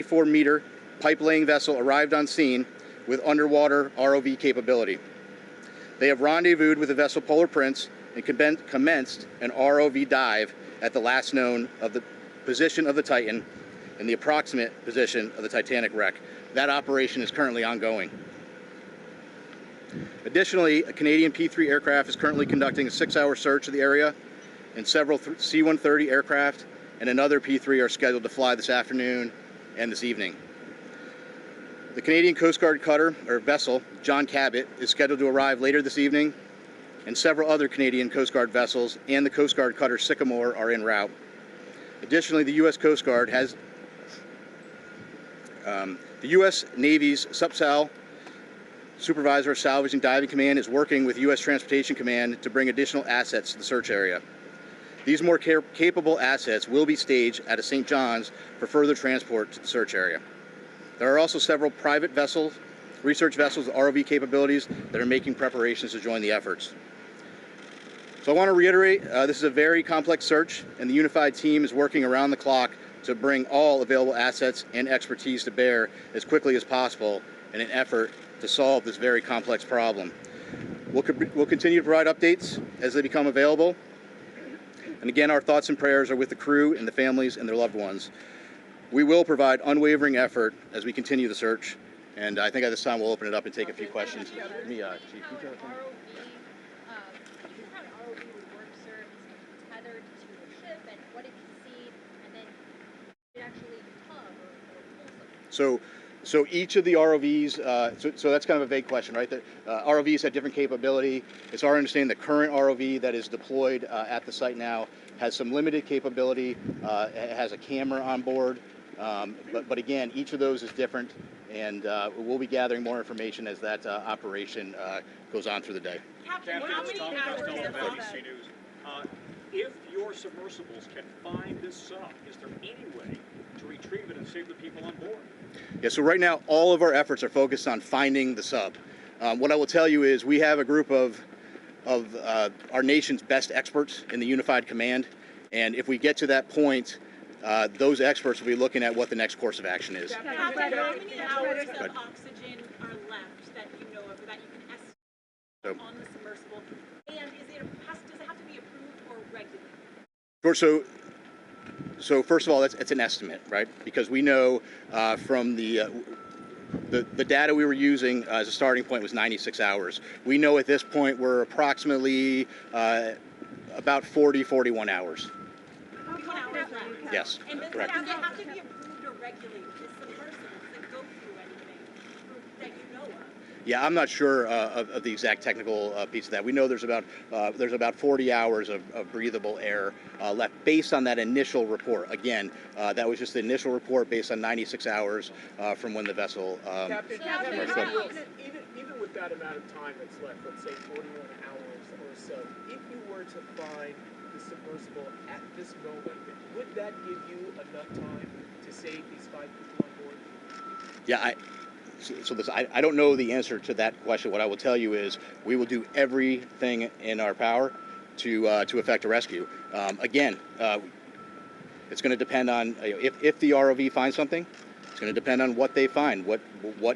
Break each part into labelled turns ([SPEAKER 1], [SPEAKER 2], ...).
[SPEAKER 1] 4-meter pipe-laying vessel arrived on scene with underwater ROV capability. They have rendezvoused with the vessel Polar Prince and commenced an ROV dive at the last known of the position of the Titan and the approximate position of the Titanic wreck. That operation is currently ongoing. Additionally, a Canadian P-3 aircraft is currently conducting a 6-hour search of the area, and several C-130 aircraft and another P-3 are scheduled to fly this afternoon and this evening. The Canadian Coast Guard cutter, or vessel, John Cabot, is scheduled to arrive later this evening, and several other Canadian Coast Guard vessels and the Coast Guard cutter Sycamore are en route. Additionally, the U.S. Coast Guard has the U.S. Navy's SUPSAL, Supervisor of Salvage and Diving Command, is working with U.S. Transportation Command to bring additional assets to the search area. These more capable assets will be staged out of St. John's for further transport to the search area. There are also several private vessels, research vessels with ROV capabilities that are making preparations to join the efforts. So I want to reiterate, this is a very complex search, and the unified team is working around the clock to bring all available assets and expertise to bear as quickly as possible in an effort to solve this very complex problem. We'll continue to provide updates as they become available. And again, our thoughts and prayers are with the crew and the families and their loved ones. We will provide unwavering effort as we continue the search. And I think at this time we'll open it up and take a few questions. Chief, So each of the ROVs, so that's kind of a vague question, right? The ROVs have different capability. It's our understanding the current ROV that is deployed at the site now has some limited capability. It has a camera on board, but again, each of those is different, and we'll be gathering more information as that operation goes on through the day.
[SPEAKER 2] Captain, how many hours GBNews. If your submersibles can find this sub, is there any way to retrieve it and save the people on board?
[SPEAKER 1] Yeah, so right now all of our efforts are focused on finding the sub. What I will tell you is we have a group of our nation's best experts in the Unified Command, and if we get to that point, those experts will be looking at what the next course of action is.
[SPEAKER 3] Captain, how many hours of oxygen are left that you know of, that you can estimate on the submersible? And does it have to be approved or regulated?
[SPEAKER 1] So first of all, it's an estimate, right? Because we know from the data we were using as a starting point was 96 hours. We know at this point we're approximately about 41 hours.
[SPEAKER 3] 41 hours left.
[SPEAKER 1] Yes,
[SPEAKER 3] and
[SPEAKER 1] correct.
[SPEAKER 3] Does it have to be approved or regulated? Is submersibles that go through anything that you know of?
[SPEAKER 1] Yeah, I'm not sure of the exact technical piece of that. We know there's about 40 hours of breathable air left based on that initial report. Again, that was just the initial report based on 96 hours from when the vessel.
[SPEAKER 4] Captain, even with that amount of time that's left, let's say 41 hours or so, if you were to find the submersible at this moment, would that give you enough time to save these 5 people on board?
[SPEAKER 1] Yeah, I don't know the answer to that question. What I will tell you is we will do everything in our power to effect a rescue. Again, it's going to depend on if the ROV finds something. It's going to depend on what they find, what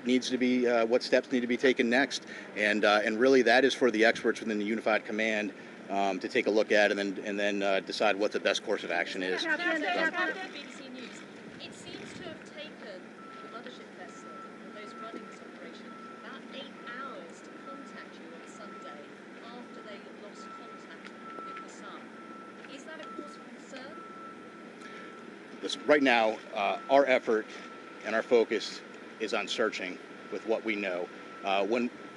[SPEAKER 1] needs to be, what steps need to be taken next, and really that is for the experts within the Unified Command to take a look at and then decide what the best course of action is.
[SPEAKER 5] BBC News. It seems to have taken the mothership vessel and those running this operation about 8 hours to contact you on Sunday after they lost contact with the sub. Is that a cause for concern?
[SPEAKER 1] Listen, right now, our effort and our focus is on searching with what we know.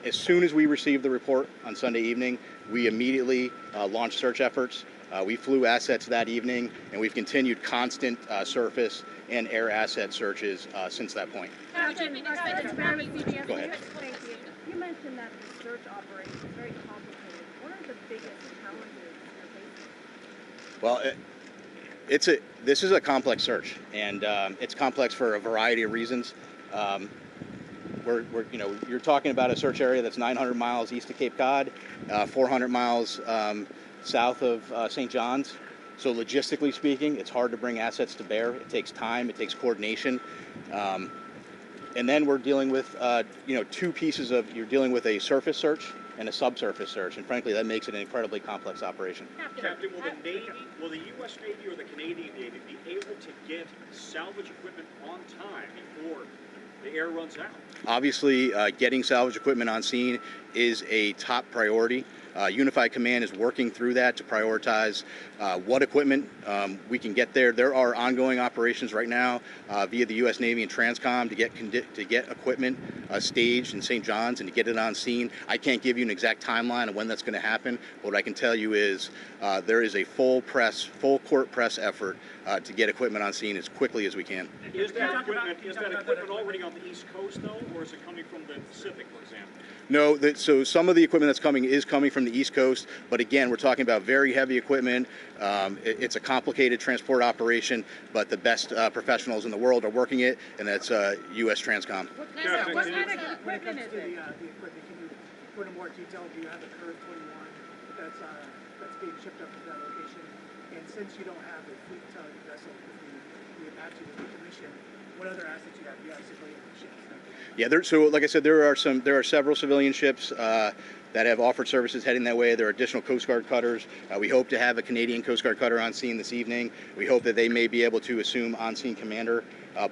[SPEAKER 1] As soon as we received the report on Sunday evening, we immediately launched search efforts. We flew assets that evening, and we've continued constant surface and air asset searches since that point.
[SPEAKER 6] Go ahead.
[SPEAKER 5] Thank
[SPEAKER 6] you. You mentioned that the search operation is very complicated. What are the biggest challenges you're facing?
[SPEAKER 1] Well, this is a complex search, and it's complex for a variety of reasons. You're talking about a search area that's 900 miles east of Cape Cod, 400 miles south of St. John's, So logistically speaking, it's hard to bring assets to bear. It takes time, it takes coordination. And then we're dealing with, two pieces of, you're dealing with a surface search and a subsurface search. And frankly, that makes it an incredibly complex operation.
[SPEAKER 2] Captain, will the U.S. Navy or the Canadian Navy be able to get salvage equipment on time before the air runs out?
[SPEAKER 1] Obviously, getting salvage equipment on scene is a top priority. Unified Command is working through that to prioritize what equipment we can get there. There are ongoing operations right now via the U.S. Navy and Transcom to get equipment staged in St. John's and to get it on scene. I can't give you an exact timeline of when that's going to happen. What I can tell you is there is a full court press effort to get equipment on scene as quickly as we can.
[SPEAKER 2] Is that equipment already on the East Coast, though, or is it coming from the Pacific, for example?
[SPEAKER 1] No, so some of the equipment that's coming is coming from the East Coast, but again, we're talking about very heavy equipment. It's a complicated transport operation, but the best professionals in the world are working it, and that's U.S. Transcom.
[SPEAKER 6] What kind of equipment
[SPEAKER 7] When it comes
[SPEAKER 6] is
[SPEAKER 7] to
[SPEAKER 6] it?
[SPEAKER 7] the equipment, can you go into more detail? Do you have the Curve 21 that's being shipped up to that location? And since you don't have a fleet tug vessel with the Apache to decommission, what other assets you have? You have civilian ships.
[SPEAKER 1] Yeah, so like I said, there are several civilian ships that have offered services heading that way. There are additional Coast Guard cutters. We hope to have a Canadian Coast Guard cutter on scene this evening. We hope that they may be able to assume on-scene commander.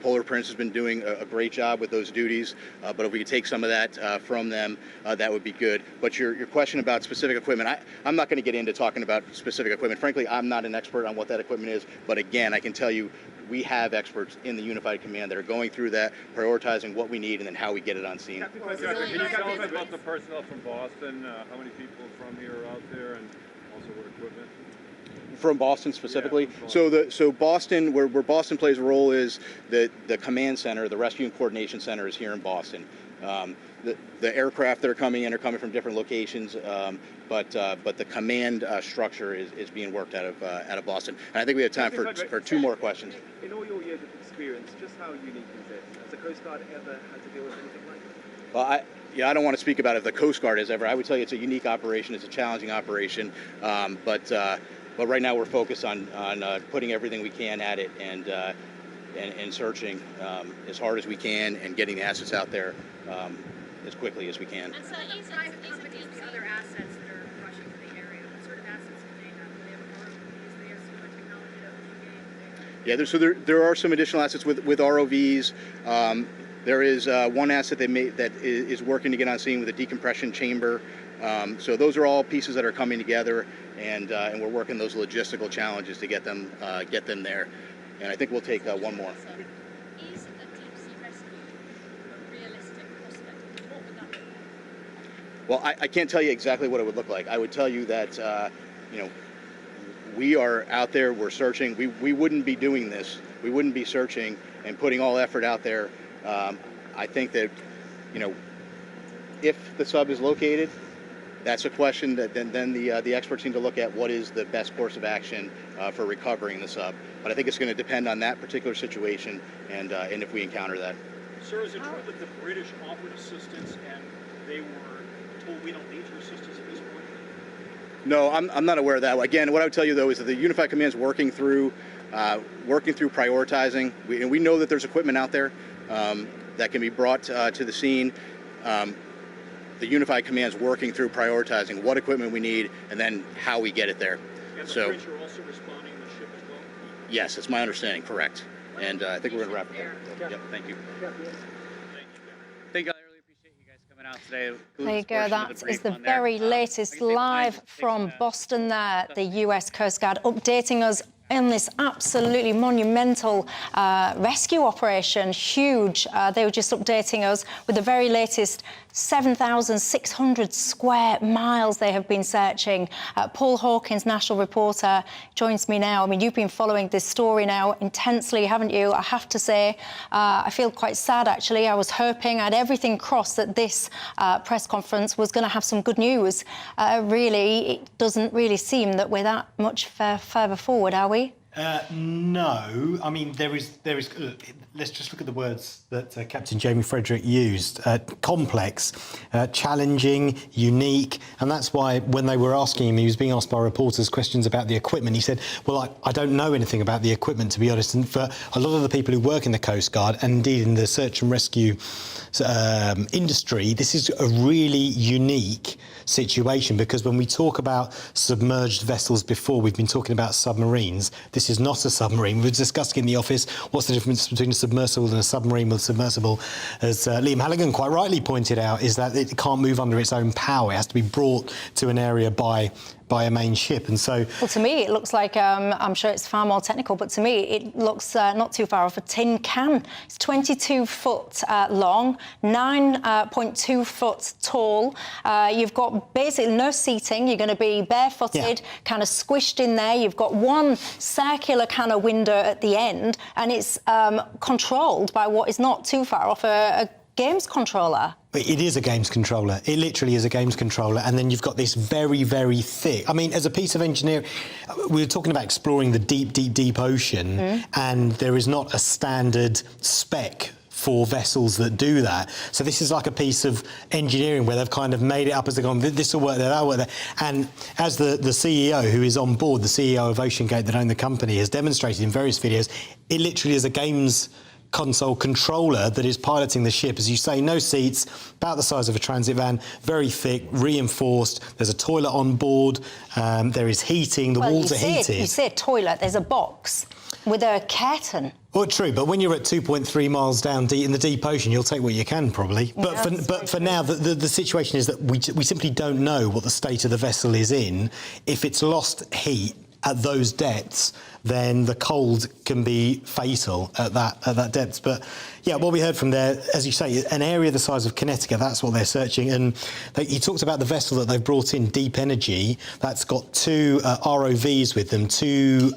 [SPEAKER 1] Polar Prince has been doing a great job with those duties, but if we could take some of that from them, that would be good. But your question about specific equipment, I'm not going to get into talking about specific equipment. Frankly, I'm not an expert on what that equipment is, but again, I can tell you we have experts in the Unified Command that are going through that, prioritizing what we need, and then how we get it on scene.
[SPEAKER 8] Can you tell us about the personnel from Boston? How many people from here are out there, and also what equipment?
[SPEAKER 1] From Boston specifically?
[SPEAKER 8] Yeah, from Boston.
[SPEAKER 1] So Boston, where Boston plays a role is the command center, the rescue and coordination center is here in Boston. The aircraft that are coming in are coming from different locations, but the command structure is being worked out of Boston. And I think we have time for two more questions.
[SPEAKER 9] In all your years of experience, just how unique is this? Has the Coast Guard ever had to deal with anything like this?
[SPEAKER 1] Well, I don't want to speak about if the Coast Guard has ever. I would tell you it's a unique operation. It's a challenging operation, but right now we're focused on putting everything we can at it and searching as hard as we can and getting the assets out there as quickly as we can.
[SPEAKER 5] And so
[SPEAKER 6] What private companies, the other assets that are rushing to the area, what sort of assets do they have? Do they have ROVs? Do they have similar technology that you gain?
[SPEAKER 1] Yeah, there are some additional assets with ROVs. There is one asset that is working to get on scene with a decompression chamber. So those are all pieces that are coming together, and we're working those logistical challenges to get them there. And I think we'll take one more.
[SPEAKER 5] is a deep sea rescue a realistic prospect? What would that look like?
[SPEAKER 1] Well, I can't tell you exactly what it would look like. I would tell you that we are out there, we're searching. We wouldn't be doing this. We wouldn't be searching and putting all effort out there. I think that, if the sub is located, that's a question that then the experts need to look at what is the best course of action for recovering the sub. But I think it's going to depend on that particular situation and if we encounter that.
[SPEAKER 2] Sir, is it true that the British offered assistance and they were told we don't need your assistance at this point?
[SPEAKER 1] No, I'm not aware of that. Again, what I would tell you though is that the Unified Command is working through prioritizing. We know that there's equipment out there that can be brought to the scene. The Unified Command is working through prioritizing what equipment we need and then how we get it there.
[SPEAKER 2] And the French are also responding to the ship as well?
[SPEAKER 1] Yes, it's my understanding, correct. And I think we're going to wrap it there. Yep, thank you.
[SPEAKER 10] Thank you. I really appreciate you guys coming out today.
[SPEAKER 11] There you go. That is the very latest live from Boston there. The US Coast Guard updating us in this absolutely monumental rescue operation. Huge. They were just updating us with the very latest 7,600 square miles they have been searching. Paul Hawkins, national reporter, joins me now. I mean, you've been following this story now intensely, haven't you? I have to say, I feel quite sad, actually. I was hoping, I had everything crossed that this press conference was going to have some good news. Really, it doesn't really seem that we're that much further forward, are we?
[SPEAKER 12] No, I mean there is let's just look at the words that Captain Jamie Frederick used. Complex, challenging, unique. And that's why when they were asking him, he was being asked by reporters questions about the equipment. He said, well, I don't know anything about the equipment, to be honest. And for a lot of the people who work in the Coast Guard, and indeed in the search and rescue industry, this is a really unique situation, because when we talk about submerged vessels before, we've been talking about submarines. This is not a submarine. We were discussing in the office what's the difference between a submersible and a submarine. With a submersible, as Liam Halligan quite rightly pointed out, is that it can't move under its own power. It has to be brought to an area by a main ship. And so,
[SPEAKER 11] well, to me it looks like, I'm sure it's far more technical, but to me it looks not too far off a tin can. It's 22 foot long, 9.2 foot tall. You've got basically no seating. You're going to be barefooted, kind of squished in there. You've got one circular kind of window at the end, and it's controlled by what is not too far off a games controller.
[SPEAKER 12] It is a games controller. It literally is a games controller. And then you've got this very, very thick... I mean, as a piece of engineering, we were talking about exploring the deep, deep, deep ocean, and there is not a standard spec for vessels that do that. So this is like a piece of engineering where they've kind of made it up as they've gone, this will work there, that'll work there. And as the CEO who is on board, the CEO of OceanGate that owned the company, has demonstrated in various videos, it literally is a games console controller that is piloting the ship. As you say, no seats, about the size of a transit van, very thick, reinforced. There's a toilet on board. There is heating. The walls are heated.
[SPEAKER 11] You say toilet, there's a box with a curtain.
[SPEAKER 12] Well, true, but when you're at 2.3 miles down deep in the deep ocean, you'll take what you can, probably. But for now, the situation is that we simply don't know what the state of the vessel is in. If it's lost heat at those depths, then the cold can be fatal at that depth. But yeah, what we heard from there, as you say, an area the size of Connecticut, that's what they're searching. And he talked about the vessel that they've brought in, Deep Energy, that's got two ROVs with them, two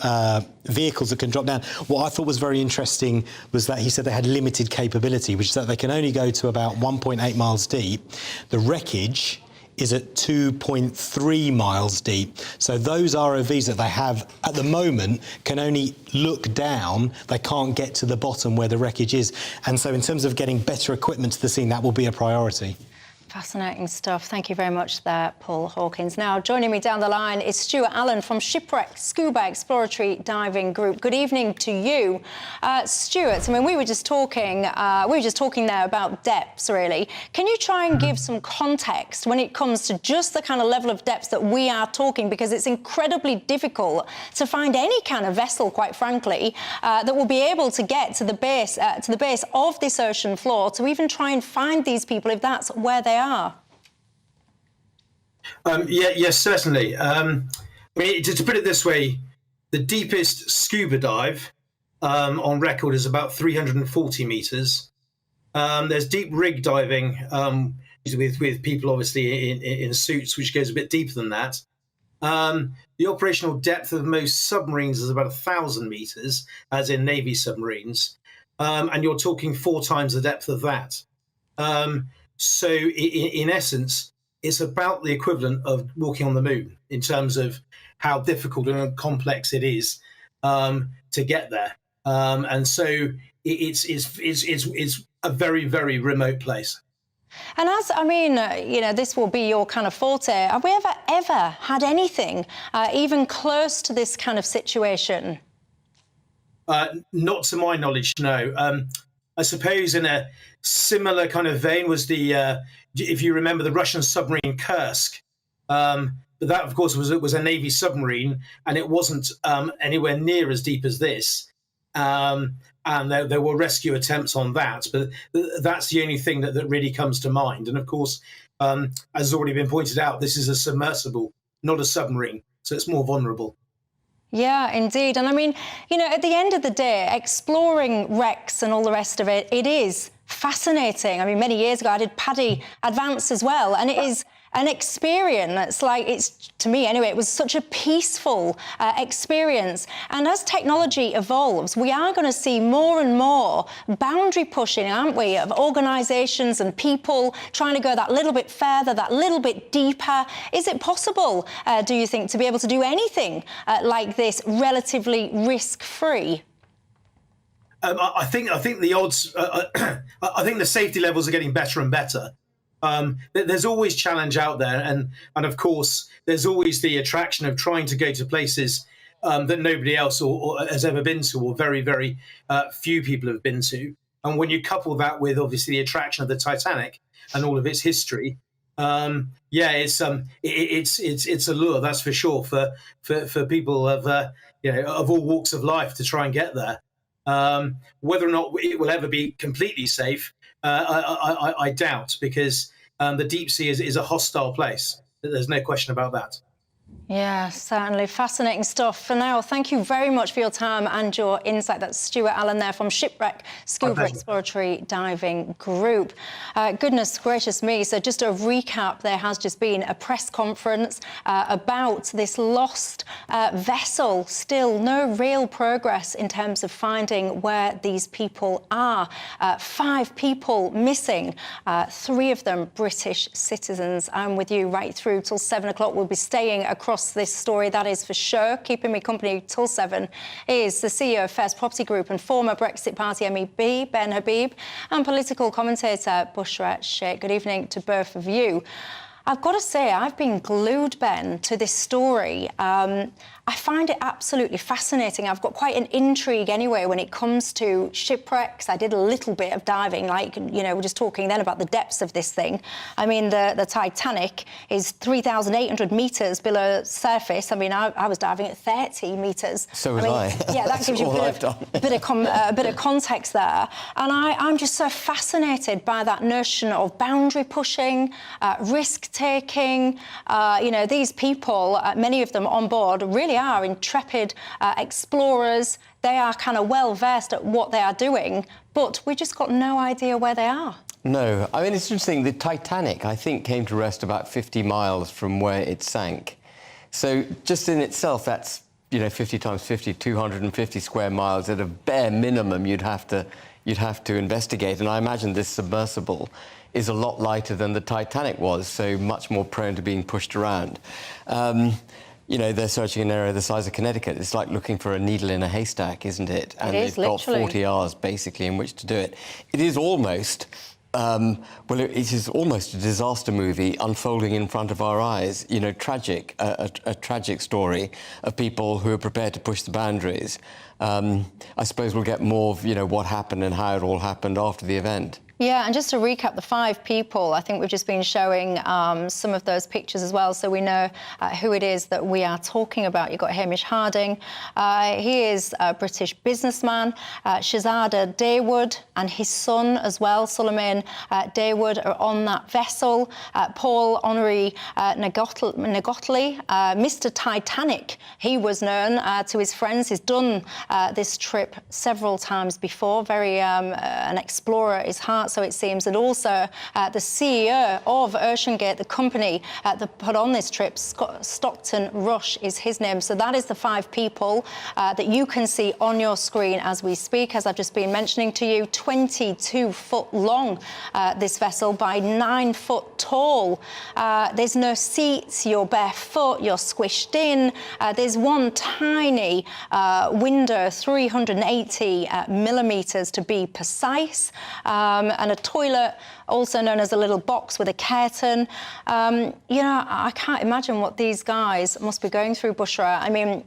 [SPEAKER 12] vehicles that can drop down. What I thought was very interesting was that he said they had limited capability, which is that they can only go to about 1.8 miles deep. The wreckage is at 2.3 miles deep. So those ROVs that they have at the moment can only look down. They can't get to the bottom where the wreckage is. And so in terms of getting better equipment to the scene, that will be a priority.
[SPEAKER 11] Fascinating stuff. Thank you very much there, Paul Hawkins. Now, joining me down the line is Stuart Allen from Shipwreck Scuba Exploratory Diving Group. Good evening to you. Stuart, I mean, we were just talking there about depths, really. Can you try and give some context when it comes to just the kind of level of depths that we are talking? Because it's incredibly difficult to find any kind of vessel, quite frankly, that will be able to get to the base of this ocean floor to even try and find these people if that's where they are.
[SPEAKER 13] Yes, certainly. I mean, to put it this way, the deepest scuba dive on record is about 340 meters. There's deep rig diving with people obviously in suits, which goes a bit deeper than that. The operational depth of most submarines is about 1,000 meters, as in Navy submarines, and you're talking 4 times the depth of that. So in essence, it's about the equivalent of walking on the moon in terms of how difficult and complex it is to get there. And so it's a very, very remote place.
[SPEAKER 11] And as, I mean, you know, this will be your kind of forte. Have we ever had anything even close to this kind of situation?
[SPEAKER 13] Not to my knowledge, no. I suppose in a similar kind of vein was the, if you remember, the Russian submarine Kursk. But that, of course, was a Navy submarine, and it wasn't anywhere near as deep as this. And there were rescue attempts on that, but that's the only thing that really comes to mind. And of course, as has already been pointed out, this is a submersible, not a submarine, so it's more vulnerable.
[SPEAKER 11] Yeah, indeed. And I mean, you know, at the end of the day, exploring wrecks and all the rest of it, it is fascinating. I mean, many years ago, I did PADI Advanced as well, and it is an experience, to me anyway, it was such a peaceful experience. And as technology evolves, we are going to see more and more boundary pushing, aren't we, of organisations and people trying to go that little bit further, that little bit deeper. Is it possible, do you think, to be able to do anything like this relatively risk-free?
[SPEAKER 13] I think the odds. I think the safety levels are getting better and better. There's always challenge out there, and of course there's always the attraction of trying to go to places that nobody else or has ever been to, or very, very few people have been to. And when you couple that with obviously the attraction of the Titanic and all of its history, it's a lure, that's for sure, for people of of all walks of life to try and get there. Whether or not it will ever be completely safe, I doubt, because the deep sea is a hostile place. There's no question about that.
[SPEAKER 11] Yeah, certainly. Fascinating stuff. For now, thank you very much for your time and your insight. That's Stuart Allen there from Shipwreck Scuba Exploratory Diving Group. Goodness gracious me. So just a recap, there has just been a press conference about this lost vessel. Still no real progress in terms of finding where these people are. 5 people missing, 3 of them British citizens. I'm with you right through till 7 o'clock. We'll be staying across this story, that is for sure. Keeping me company till 7 is the CEO of First Property Group and former Brexit Party MEP Ben Habib, and political commentator Bushra Sheikh. Good evening to both of you. I've got to say, I've been glued, Ben, to this story. I find it absolutely fascinating. I've got quite an intrigue anyway when it comes to shipwrecks. I did a little bit of diving, we're just talking then about the depths of this thing. I mean, the Titanic is 3,800 metres below surface. I mean, I was diving at 30 metres.
[SPEAKER 14] So was I.
[SPEAKER 11] Yeah, that gives you a bit of context there. And I'm just so fascinated by that notion of boundary pushing, risk-taking. These people, many of them on board, really are intrepid explorers. They are kind of well versed at what they are doing, but we just got no idea where they are.
[SPEAKER 14] No, I mean, it's interesting. The Titanic, I think, came to rest about 50 miles from where it sank. So just in itself, that's 50 times 50, 250 square miles. At a bare minimum, you'd have to investigate. And I imagine this submersible is a lot lighter than the Titanic was, so much more prone to being pushed around. They're searching an area the size of Connecticut. It's like looking for a needle in a haystack, isn't it? And they've got 40 hours, basically, in which to do it. It is almost, it is almost a disaster movie unfolding in front of our eyes. Tragic, a tragic story of people who are prepared to push the boundaries. I suppose we'll get more of, what happened and how it all happened after the event.
[SPEAKER 11] Yeah, and just to recap, the 5 people, I think we've just been showing some of those pictures as well, so we know who it is that we are talking about. You've got Hamish Harding. He is a British businessman. Shahzada Dawood and his son as well, Suleiman Dawood, are on that vessel. Paul Henri Nagotli, Mr. Titanic, he was known to his friends. He's done this trip several times before. Very an explorer at his heart, so it seems. And also the CEO of OceanGate, the company that put on this trip, Stockton Rush is his name. So that is the 5 people that you can see on your screen as we speak. As I've just been mentioning to you, 22 foot long, this vessel, by 9 foot tall. There's no seats, you're barefoot, you're squished in. There's one tiny window, 380 millimetres to be precise, and a toilet, also known as a little box with a curtain. I can't imagine what these guys must be going through, Bushra. I mean,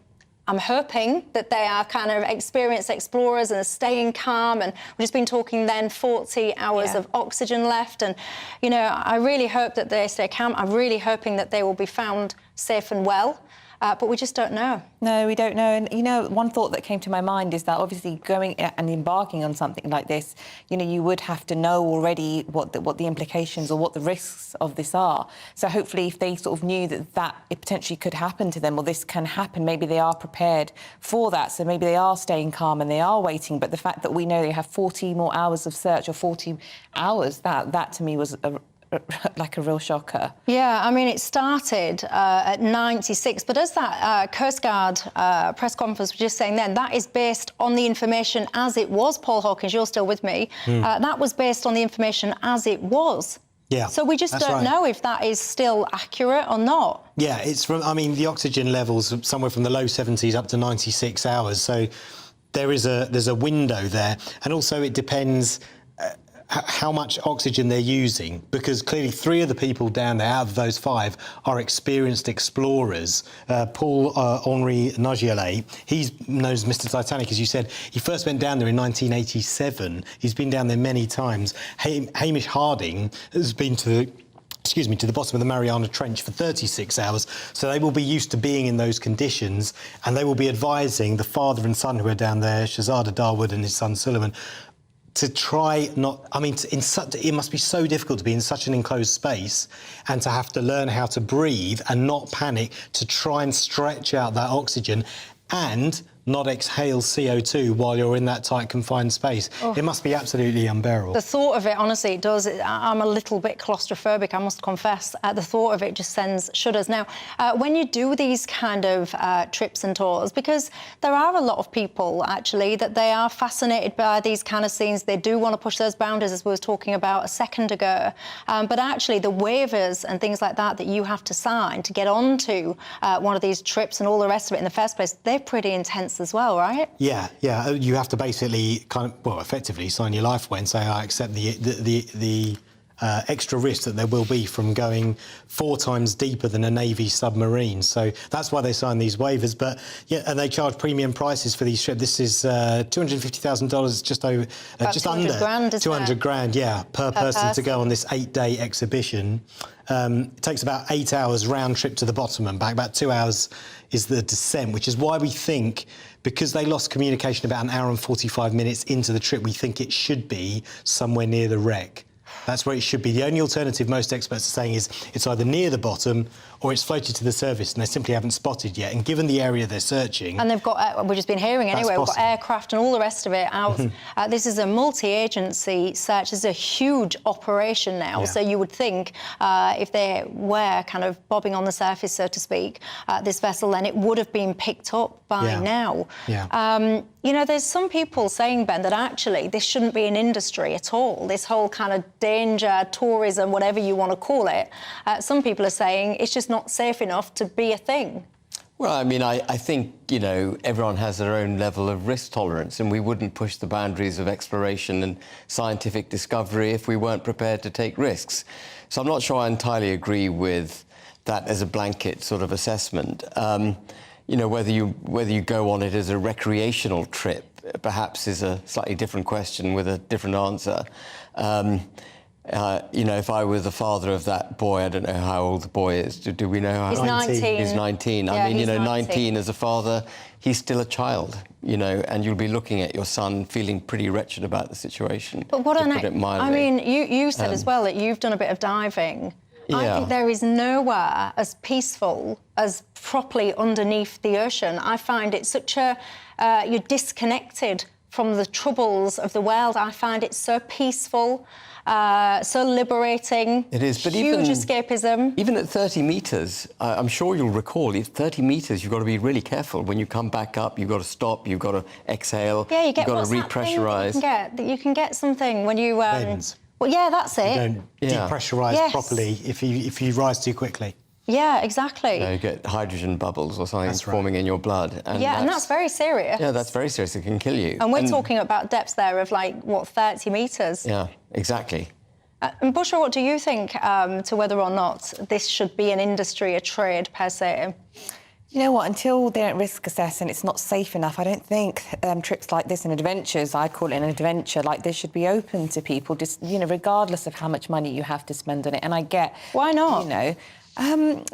[SPEAKER 11] I'm hoping that they are kind of experienced explorers and are staying calm. And we've just been talking then 40 hours of oxygen left. And, I really hope that they stay calm. I'm really hoping that they will be found safe and well. But we just don't know.
[SPEAKER 15] No, we don't know. And, one thought that came to my mind is that obviously going and embarking on something like this, you would have to know already what the implications or what the risks of this are. So hopefully if they sort of knew that it potentially could happen to them, or this can happen, maybe they are prepared for that. So maybe they are staying calm and they are waiting. But the fact that we know they have 40 more hours of search, or 40 hours, that to me was like a real shocker.
[SPEAKER 11] Yeah, I mean, it started at 96, but as that Coast Guard press conference was just saying then, that is based on the information as it was. Paul Hawkins, you're still with me. That was based on the information as it was.
[SPEAKER 12] Yeah,
[SPEAKER 11] so we just don't know if that is still accurate or not.
[SPEAKER 12] Yeah, it's from, the oxygen levels somewhere from the low 70s up to 96 hours. So there's a window there, and also it depends how much oxygen they're using, because clearly 3 of the people down there out of those 5 are experienced explorers. Paul-Henri Nagialet, he knows Mr. Titanic, as you said. He first went down there in 1987. He's been down there many times. Hamish Harding has been to the bottom of the Mariana Trench for 36 hours. So they will be used to being in those conditions, and they will be advising the father and son who are down there, Shahzada Darwood and his son Suleiman, to try not... I mean, it must be so difficult to be in such an enclosed space and to have to learn how to breathe and not panic, to try and stretch out that oxygen and not exhale CO2 while you're in that tight, confined space. Oh. It must be absolutely unbearable.
[SPEAKER 11] The thought of it, honestly, it does. I'm a little bit claustrophobic, I must confess. The thought of it just sends shudders. Now, when you do these kind of trips and tours, because there are a lot of people, actually, that they are fascinated by these kind of scenes. They do want to push those boundaries, as we were talking about a second ago. But actually, the waivers and things like that you have to sign to get onto one of these trips and all the rest of it in the first place, they're pretty intense as well, right?
[SPEAKER 12] Yeah. You have to basically effectively sign your life away and say, I accept the extra risk that there will be from going 4 times deeper than a Navy submarine. So that's why they sign these waivers. But yeah, and they charge premium prices for these trips. This is $250,000, just over, just under
[SPEAKER 11] grand,
[SPEAKER 12] 200 grand, yeah, per person to go on this 8-day exhibition. It takes about 8 hours round trip to the bottom and back. About 2 hours is the descent, which is why we think, because they lost communication about 1 hour and 45 minutes into the trip, we think it should be somewhere near the wreck. That's where it should be. The only alternative most experts are saying is it's either near the bottom or it's floated to the surface and they simply haven't spotted yet. And given the area they're searching...
[SPEAKER 11] And they've got, we've just been hearing anyway, we've got aircraft and all the rest of it out. This is a multi-agency search. This is a huge operation now. Yeah. So you would think if they were kind of bobbing on the surface, so to speak, this vessel, then it would have been picked up by now. Yeah. You know, there's some people saying, Ben, that actually this shouldn't be an industry at all, this whole kind of danger, tourism, whatever you want to call it. Some people are saying it's just not safe enough to be a thing.
[SPEAKER 14] Well, I mean, I think, you know, everyone has their own level of risk tolerance, and we wouldn't push the boundaries of exploration and scientific discovery if we weren't prepared to take risks. So I'm not sure I entirely agree with that as a blanket sort of assessment. You know, whether you go on it as a recreational trip perhaps is a slightly different question with a different answer. You know, if I were the father of that boy, I don't know how old the boy is. Do we know how
[SPEAKER 11] old? He's 19.
[SPEAKER 14] He's 19.
[SPEAKER 11] Yeah,
[SPEAKER 14] I mean, you know,
[SPEAKER 11] 19.
[SPEAKER 14] 19 as a father, he's still a child, you know, and you'll be looking at your son feeling pretty wretched about the situation.
[SPEAKER 11] But what I mean, you said as well that you've done a bit of diving. Yeah. I think there is nowhere as peaceful as properly underneath the ocean. I find it such a... you're disconnected from the troubles of the world. I find it so peaceful, so liberating. It is, but huge escapism.
[SPEAKER 14] Even at 30 metres, I'm sure you'll recall, at 30 metres, you've got to be really careful. When you come back up, you've got to stop, you've got to exhale,
[SPEAKER 11] yeah,
[SPEAKER 14] you've got to repressurise.
[SPEAKER 11] You can get something when you... Well, yeah, that's it.
[SPEAKER 12] You don't depressurise properly if you rise too quickly.
[SPEAKER 11] Yeah, exactly.
[SPEAKER 14] You get hydrogen bubbles or something forming in your blood.
[SPEAKER 11] And and that's very serious.
[SPEAKER 14] Yeah, that's very serious. It can kill you.
[SPEAKER 11] And we're talking about depths there of, like, what, 30 metres?
[SPEAKER 14] Yeah, exactly.
[SPEAKER 11] And Bushra, what do you think to whether or not this should be an industry, a trade, per se?
[SPEAKER 15] You know what, until they don't risk assess and it's not safe enough, I don't think trips like this and adventures, I call it an adventure, like this should be open to people, just, you know, regardless of how much money you have to spend on it. And I get...
[SPEAKER 11] Why not?
[SPEAKER 15] You know...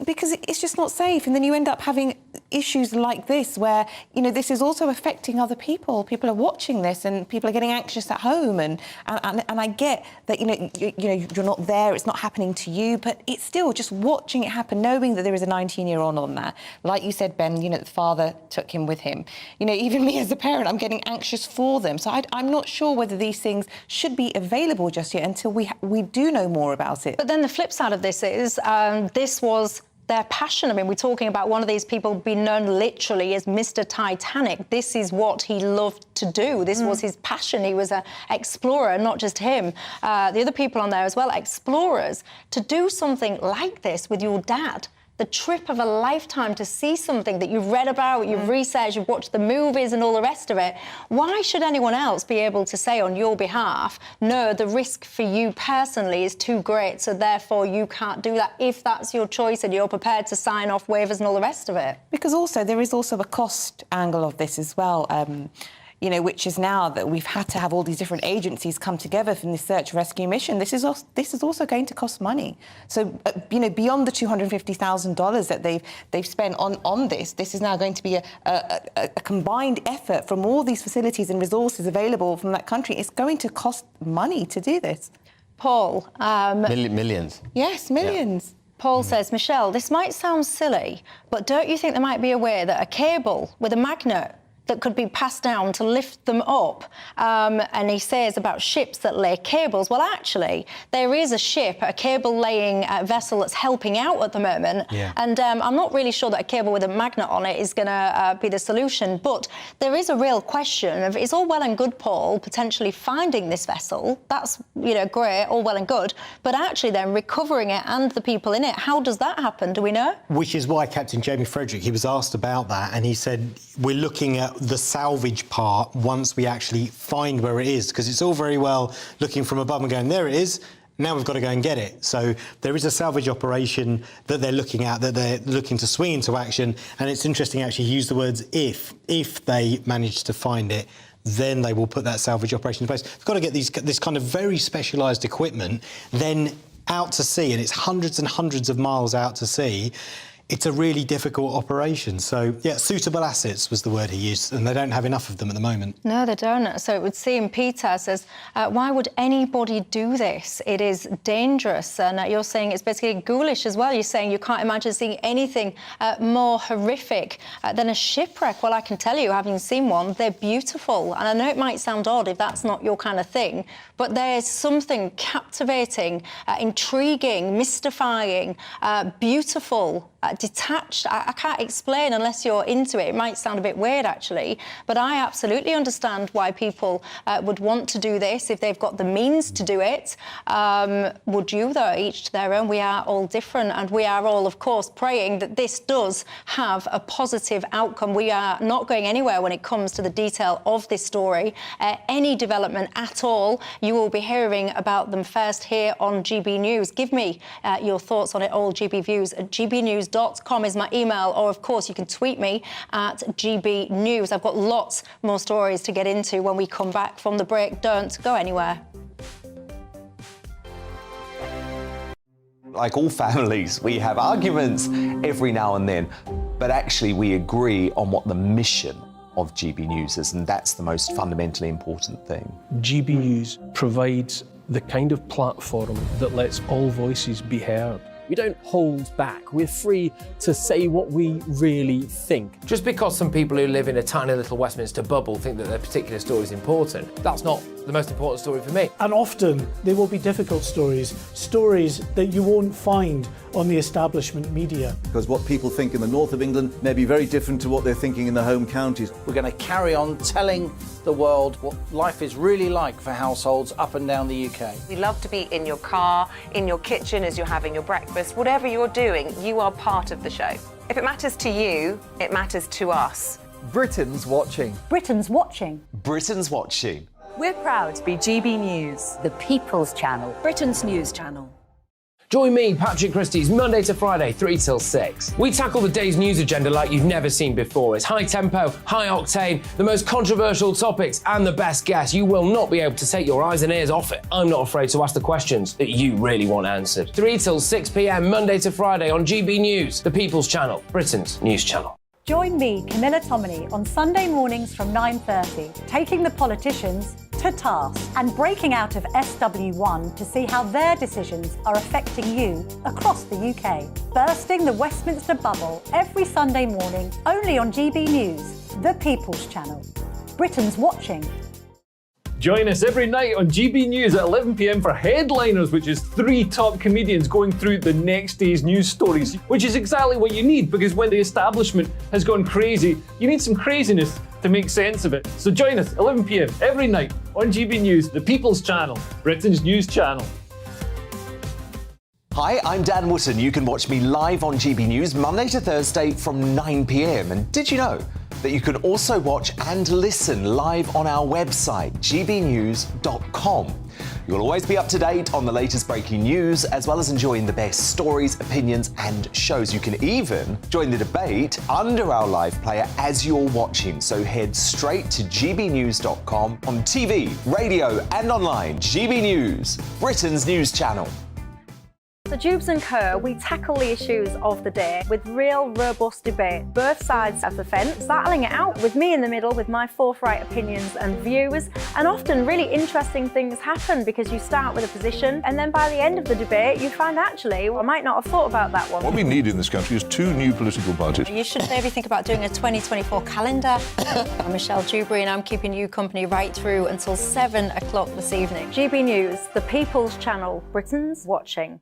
[SPEAKER 15] because it's just not safe, and then you end up having issues like this where, you know, this is also affecting other people. People are watching this and people are getting anxious at home, and I get that, you know, you're not there, it's not happening to you, but it's still just watching it happen, knowing that there is a 19-year-old on there. Like you said, Ben, you know, the father took him with him. You know, even me as a parent, I'm getting anxious for them. So I'm not sure whether these things should be available just yet until we do know more about it.
[SPEAKER 11] But then the flip side of this is this was their passion. I mean, we're talking about one of these people being known literally as Mr. Titanic. This is what he loved to do. This was his passion. He was an explorer, not just him. The other people on there as well, explorers. To do something like this with your dad, the trip of a lifetime to see something that you've read about, you've researched, you've watched the movies and all the rest of it. Why should anyone else be able to say on your behalf, no, the risk for you personally is too great, so therefore you can't do that, if that's your choice and you're prepared to sign off waivers and all the rest of it?
[SPEAKER 15] Because also there is also a cost angle of this as well. You know, which is now that we've had to have all these different agencies come together from the search rescue mission. This is also going to cost money. So, you know, beyond the $250,000 that they've spent on this is now going to be a combined effort from all these facilities and resources available from that country. It's going to cost money to do this.
[SPEAKER 11] Paul,
[SPEAKER 14] millions.
[SPEAKER 15] Yes, millions.
[SPEAKER 11] Yeah. Paul says, Michelle, this might sound silly, but don't you think there might be a way that a cable with a magnet that could be passed down to lift them up? And he says about ships that lay cables. Well, actually, there is a ship, a cable-laying vessel that's helping out at the moment.
[SPEAKER 12] Yeah.
[SPEAKER 11] And I'm not really sure that a cable with a magnet on it is going to be the solution. But there is a real question of, it's all well and good, Paul, potentially finding this vessel. That's, you know, great, all well and good. But actually then recovering it and the people in it, how does that happen? Do we know?
[SPEAKER 12] Which is why Captain Jamie Frederick, he was asked about that, and he said, we're looking at the salvage part once we actually find where it is, because it's all very well looking from above and going, there it is, now we've got to go and get it. So there is a salvage operation that they're looking at, that they're looking to swing into action, and it's interesting actually use the words if they manage to find it, then they will put that salvage operation in place. They've got to get this kind of very specialised equipment then out to sea, and it's hundreds and hundreds of miles out to sea. It's a really difficult operation. So, yeah, suitable assets was the word he used, and they don't have enough of them at the moment.
[SPEAKER 11] No, they don't. So it would seem, Peter says, why would anybody do this? It is dangerous. And you're saying it's basically ghoulish as well. You're saying you can't imagine seeing anything more horrific than a shipwreck. Well, I can tell you, having seen one, they're beautiful. And I know it might sound odd if that's not your kind of thing, but there's something captivating, intriguing, mystifying, beautiful, detached. I can't explain unless you're into it. It might sound a bit weird, actually, but I absolutely understand why people would want to do this if they've got the means to do it. Would you, though? Each to their own. We are all different, and we are all, of course, praying that this does have a positive outcome. We are not going anywhere when it comes to the detail of this story. Any development at all, you will be hearing about them first here on GB News. Give me your thoughts on it all. GBviews at gbnews.com is my email, or of course you can tweet me at GB News. I've got lots more stories to get into when we come back from the break. Don't go anywhere.
[SPEAKER 16] Like all families, we have arguments every now and then, but actually we agree on what the mission of GB News is, and that's the most fundamentally important thing.
[SPEAKER 17] GB News provides the kind of platform that lets all voices be heard. We don't hold back. We're free to say what we really think.
[SPEAKER 18] Just because some people who live in a tiny little Westminster bubble think that their particular story is important, that's not the most important story for me.
[SPEAKER 19] And often they will be difficult stories, stories that you won't find on the establishment media.
[SPEAKER 20] Because what people think in the north of England may be very different to what they're thinking in the home counties.
[SPEAKER 21] We're going to carry on telling the world what life is really like for households up and down the UK.
[SPEAKER 22] We love to be in your car, in your kitchen as you're having your breakfast. Whatever you're doing, you are part of the show. If it matters to you, it matters to us.
[SPEAKER 16] Britain's watching.
[SPEAKER 23] Britain's watching.
[SPEAKER 16] Britain's watching.
[SPEAKER 23] We're proud to be GB News, the People's Channel, Britain's news channel.
[SPEAKER 18] Join me, Patrick Christie's Monday to Friday, 3 till 6. We tackle the day's news agenda like you've never seen before. It's high tempo, high octane, the most controversial topics, and the best guests. You will not be able to take your eyes and ears off it. I'm not afraid to ask the questions that you really want answered. 3 till 6 p.m, Monday to Friday on GB News, the People's Channel, Britain's news channel.
[SPEAKER 23] Join me, Camilla Tominey, on Sunday mornings from 9:30, taking the politicians to task and breaking out of SW1 to see how their decisions are affecting you across the UK. Bursting the Westminster bubble every Sunday morning, only on GB News, the People's Channel. Britain's watching.
[SPEAKER 17] Join us every night on GB News at 11 p.m. for Headliners, which is 3 top comedians going through the next day's news stories, which is exactly what you need, because when the establishment has gone crazy, you need some craziness to make sense of it. So join us 11 p.m. every night on GB News, the People's Channel, Britain's news channel.
[SPEAKER 16] Hi, I'm Dan Wootton. You can watch me live on GB News Monday to Thursday from 9 p.m. And did you know that you can also watch and listen live on our website, gbnews.com? You'll always be up to date on the latest breaking news, as well as enjoying the best stories, opinions and shows. You can even join the debate under our live player as you're watching. So head straight to gbnews.com on TV, radio and online. GB News, Britain's news channel.
[SPEAKER 3] So Dewbs and Co, we tackle the issues of the day with real robust debate, both sides of the fence, battling it out with me in the middle with my forthright opinions and views. And often really interesting things happen because you start with a position and then by the end of the debate you find actually, well, I might not have thought about that one.
[SPEAKER 4] What we need in this country is 2 new political parties.
[SPEAKER 11] You should maybe think about doing a 2024 calendar. I'm Michelle Dewberry and I'm keeping you company right through until 7 o'clock this evening.
[SPEAKER 3] GB News, the People's Channel, Britain's watching.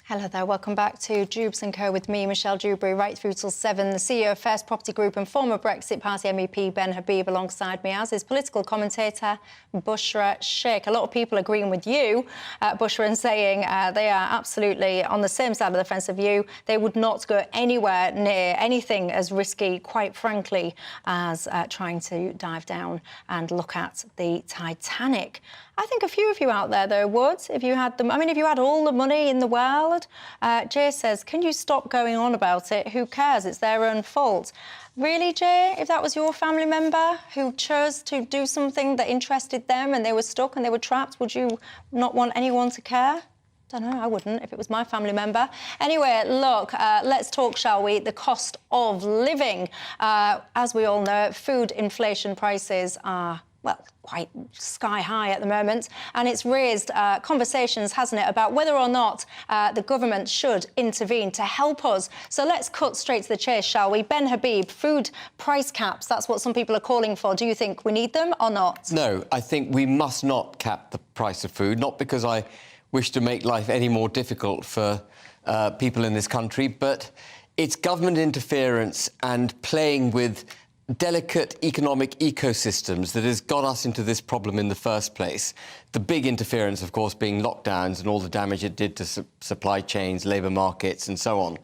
[SPEAKER 11] Hello there, welcome back to Dewbs & Co with me, Michelle Dewberry, right through till 7. The CEO of First Property Group and former Brexit Party MEP Ben Habib alongside me, as is political commentator Bushra Sheikh. A lot of people agreeing with you, Bushra, and saying they are absolutely on the same side of the fence of you. They would not go anywhere near anything as risky, quite frankly, as trying to dive down and look at the Titanic. I think a few of you out there, though, would, if you had them. I mean, if you had all the money in the world. Jay says, can you stop going on about it? Who cares? It's their own fault. Really, Jay? If that was your family member who chose to do something that interested them and they were stuck and they were trapped, would you not want anyone to care? I don't know, I wouldn't if it was my family member. Anyway, look, let's talk, shall we? The cost of living. As we all know, food inflation prices are, well, quite sky high at the moment, and it's raised conversations, hasn't it, about whether or not the government should intervene to help us. So let's cut straight to the chase, shall we? Ben Habib, food price caps, that's what some people are calling for. Do you think we need them or not?
[SPEAKER 14] No, I think we must not cap the price of food, not because I wish to make life any more difficult for people in this country, but it's government interference and playing with delicate economic ecosystems that has got us into this problem in the first place. The big interference, of course, being lockdowns and all the damage it did to supply chains, labour markets and so on.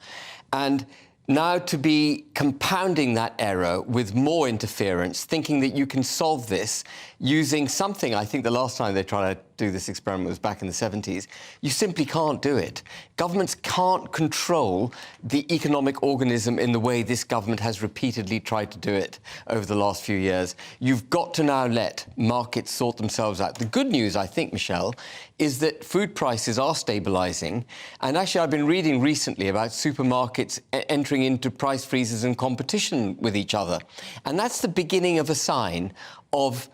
[SPEAKER 14] And now to be compounding that error with more interference, thinking that you can solve this using something, I think the last time they tried to do this experiment was back in the 70s, you simply can't do it. Governments can't control the economic organism in the way this government has repeatedly tried to do it over the last few years. You've got to now let markets sort themselves out. The good news, I think, Michelle, is that food prices are stabilising. And actually, I've been reading recently about supermarkets entering into price freezes and competition with each other. And that's the beginning of a sign of,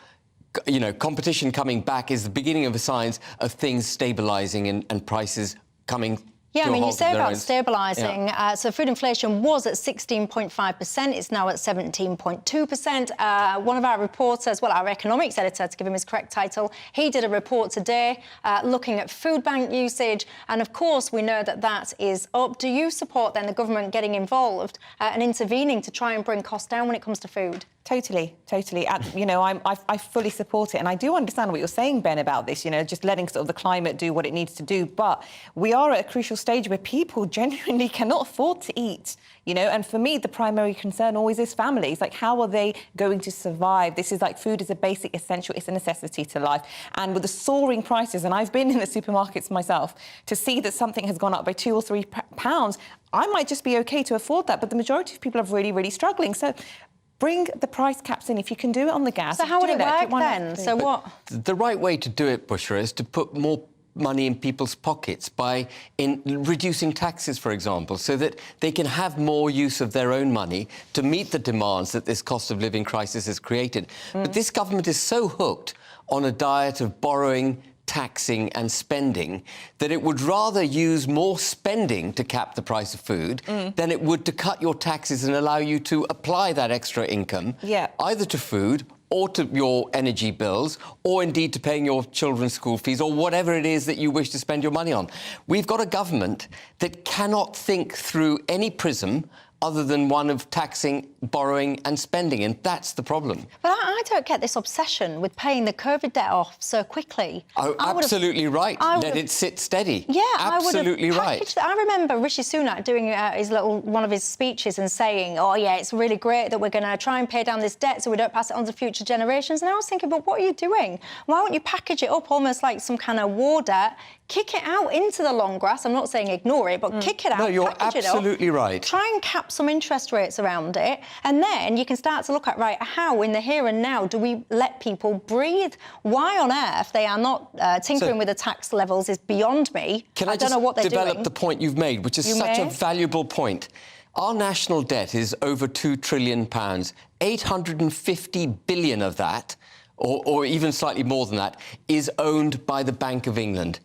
[SPEAKER 14] you know, competition coming back is the beginning of a sign of things stabilising and prices coming.
[SPEAKER 11] Yeah, I mean, you say about stabilising. Yeah. So food inflation was at 16.5%. It's now at 17.2%. One of our reporters, well, our economics editor, to give him his correct title, he did a report today looking at food bank usage. And, of course, we know that that is up. Do you support, then, the government getting involved and intervening to try and bring costs down when it comes to food?
[SPEAKER 15] Totally. You know, I fully support it. And I do understand what you're saying, Ben, about this, you know, just letting sort of the climate do what it needs to do. But we are at a crucial stage where people genuinely cannot afford to eat, you know, and for me, the primary concern always is families. Like, how are they going to survive? This is like food is a basic essential. It's a necessity to life. And with the soaring prices, and I've been in the supermarkets myself, to see that something has gone up by £2 or £3, I might just be OK to afford that. But the majority of people are really, really struggling. So bring the price caps in if you can do it on the gas.
[SPEAKER 11] So how would it work then? So what?
[SPEAKER 14] The right way to do it, Bushra, is to put more money in people's pockets by reducing taxes, for example, so that they can have more use of their own money to meet the demands that this cost of living crisis has created. But this government is so hooked on a diet of borrowing, taxing and spending that it would rather use more spending to cap the price of food than it would to cut your taxes and allow you to apply that extra income either to food or to your energy bills, or indeed to paying your children's school fees, or whatever it is that you wish to spend your money on. We've got a government that cannot think through any prism other than one of taxing borrowing and spending, and that's the problem.
[SPEAKER 11] But I don't get this obsession with paying the COVID debt off so quickly.
[SPEAKER 14] Oh, absolutely right. Let it sit steady.
[SPEAKER 11] Yeah,
[SPEAKER 14] absolutely right.
[SPEAKER 11] I remember Rishi Sunak doing one of his speeches and saying, "Oh yeah, it's really great that we're going to try and pay down this debt so we don't pass it on to future generations." And I was thinking, but what are you doing? Why don't you package it up almost like some kind of war debt? Kick it out into the long grass. I'm not saying ignore it, but kick it out.
[SPEAKER 14] No, you're
[SPEAKER 11] package
[SPEAKER 14] absolutely
[SPEAKER 11] it up,
[SPEAKER 14] right.
[SPEAKER 11] Try and cap some interest rates around it, and then you can start to look at, right, how in the here and now do we let people breathe? Why on earth they are not tinkering with the tax levels is beyond me. I don't know what they're
[SPEAKER 14] develop
[SPEAKER 11] doing.
[SPEAKER 14] the point you've made, which is such a valuable point. Our national debt is over £2 trillion. 850 billion of that, or even slightly more than that, is owned by the Bank of England.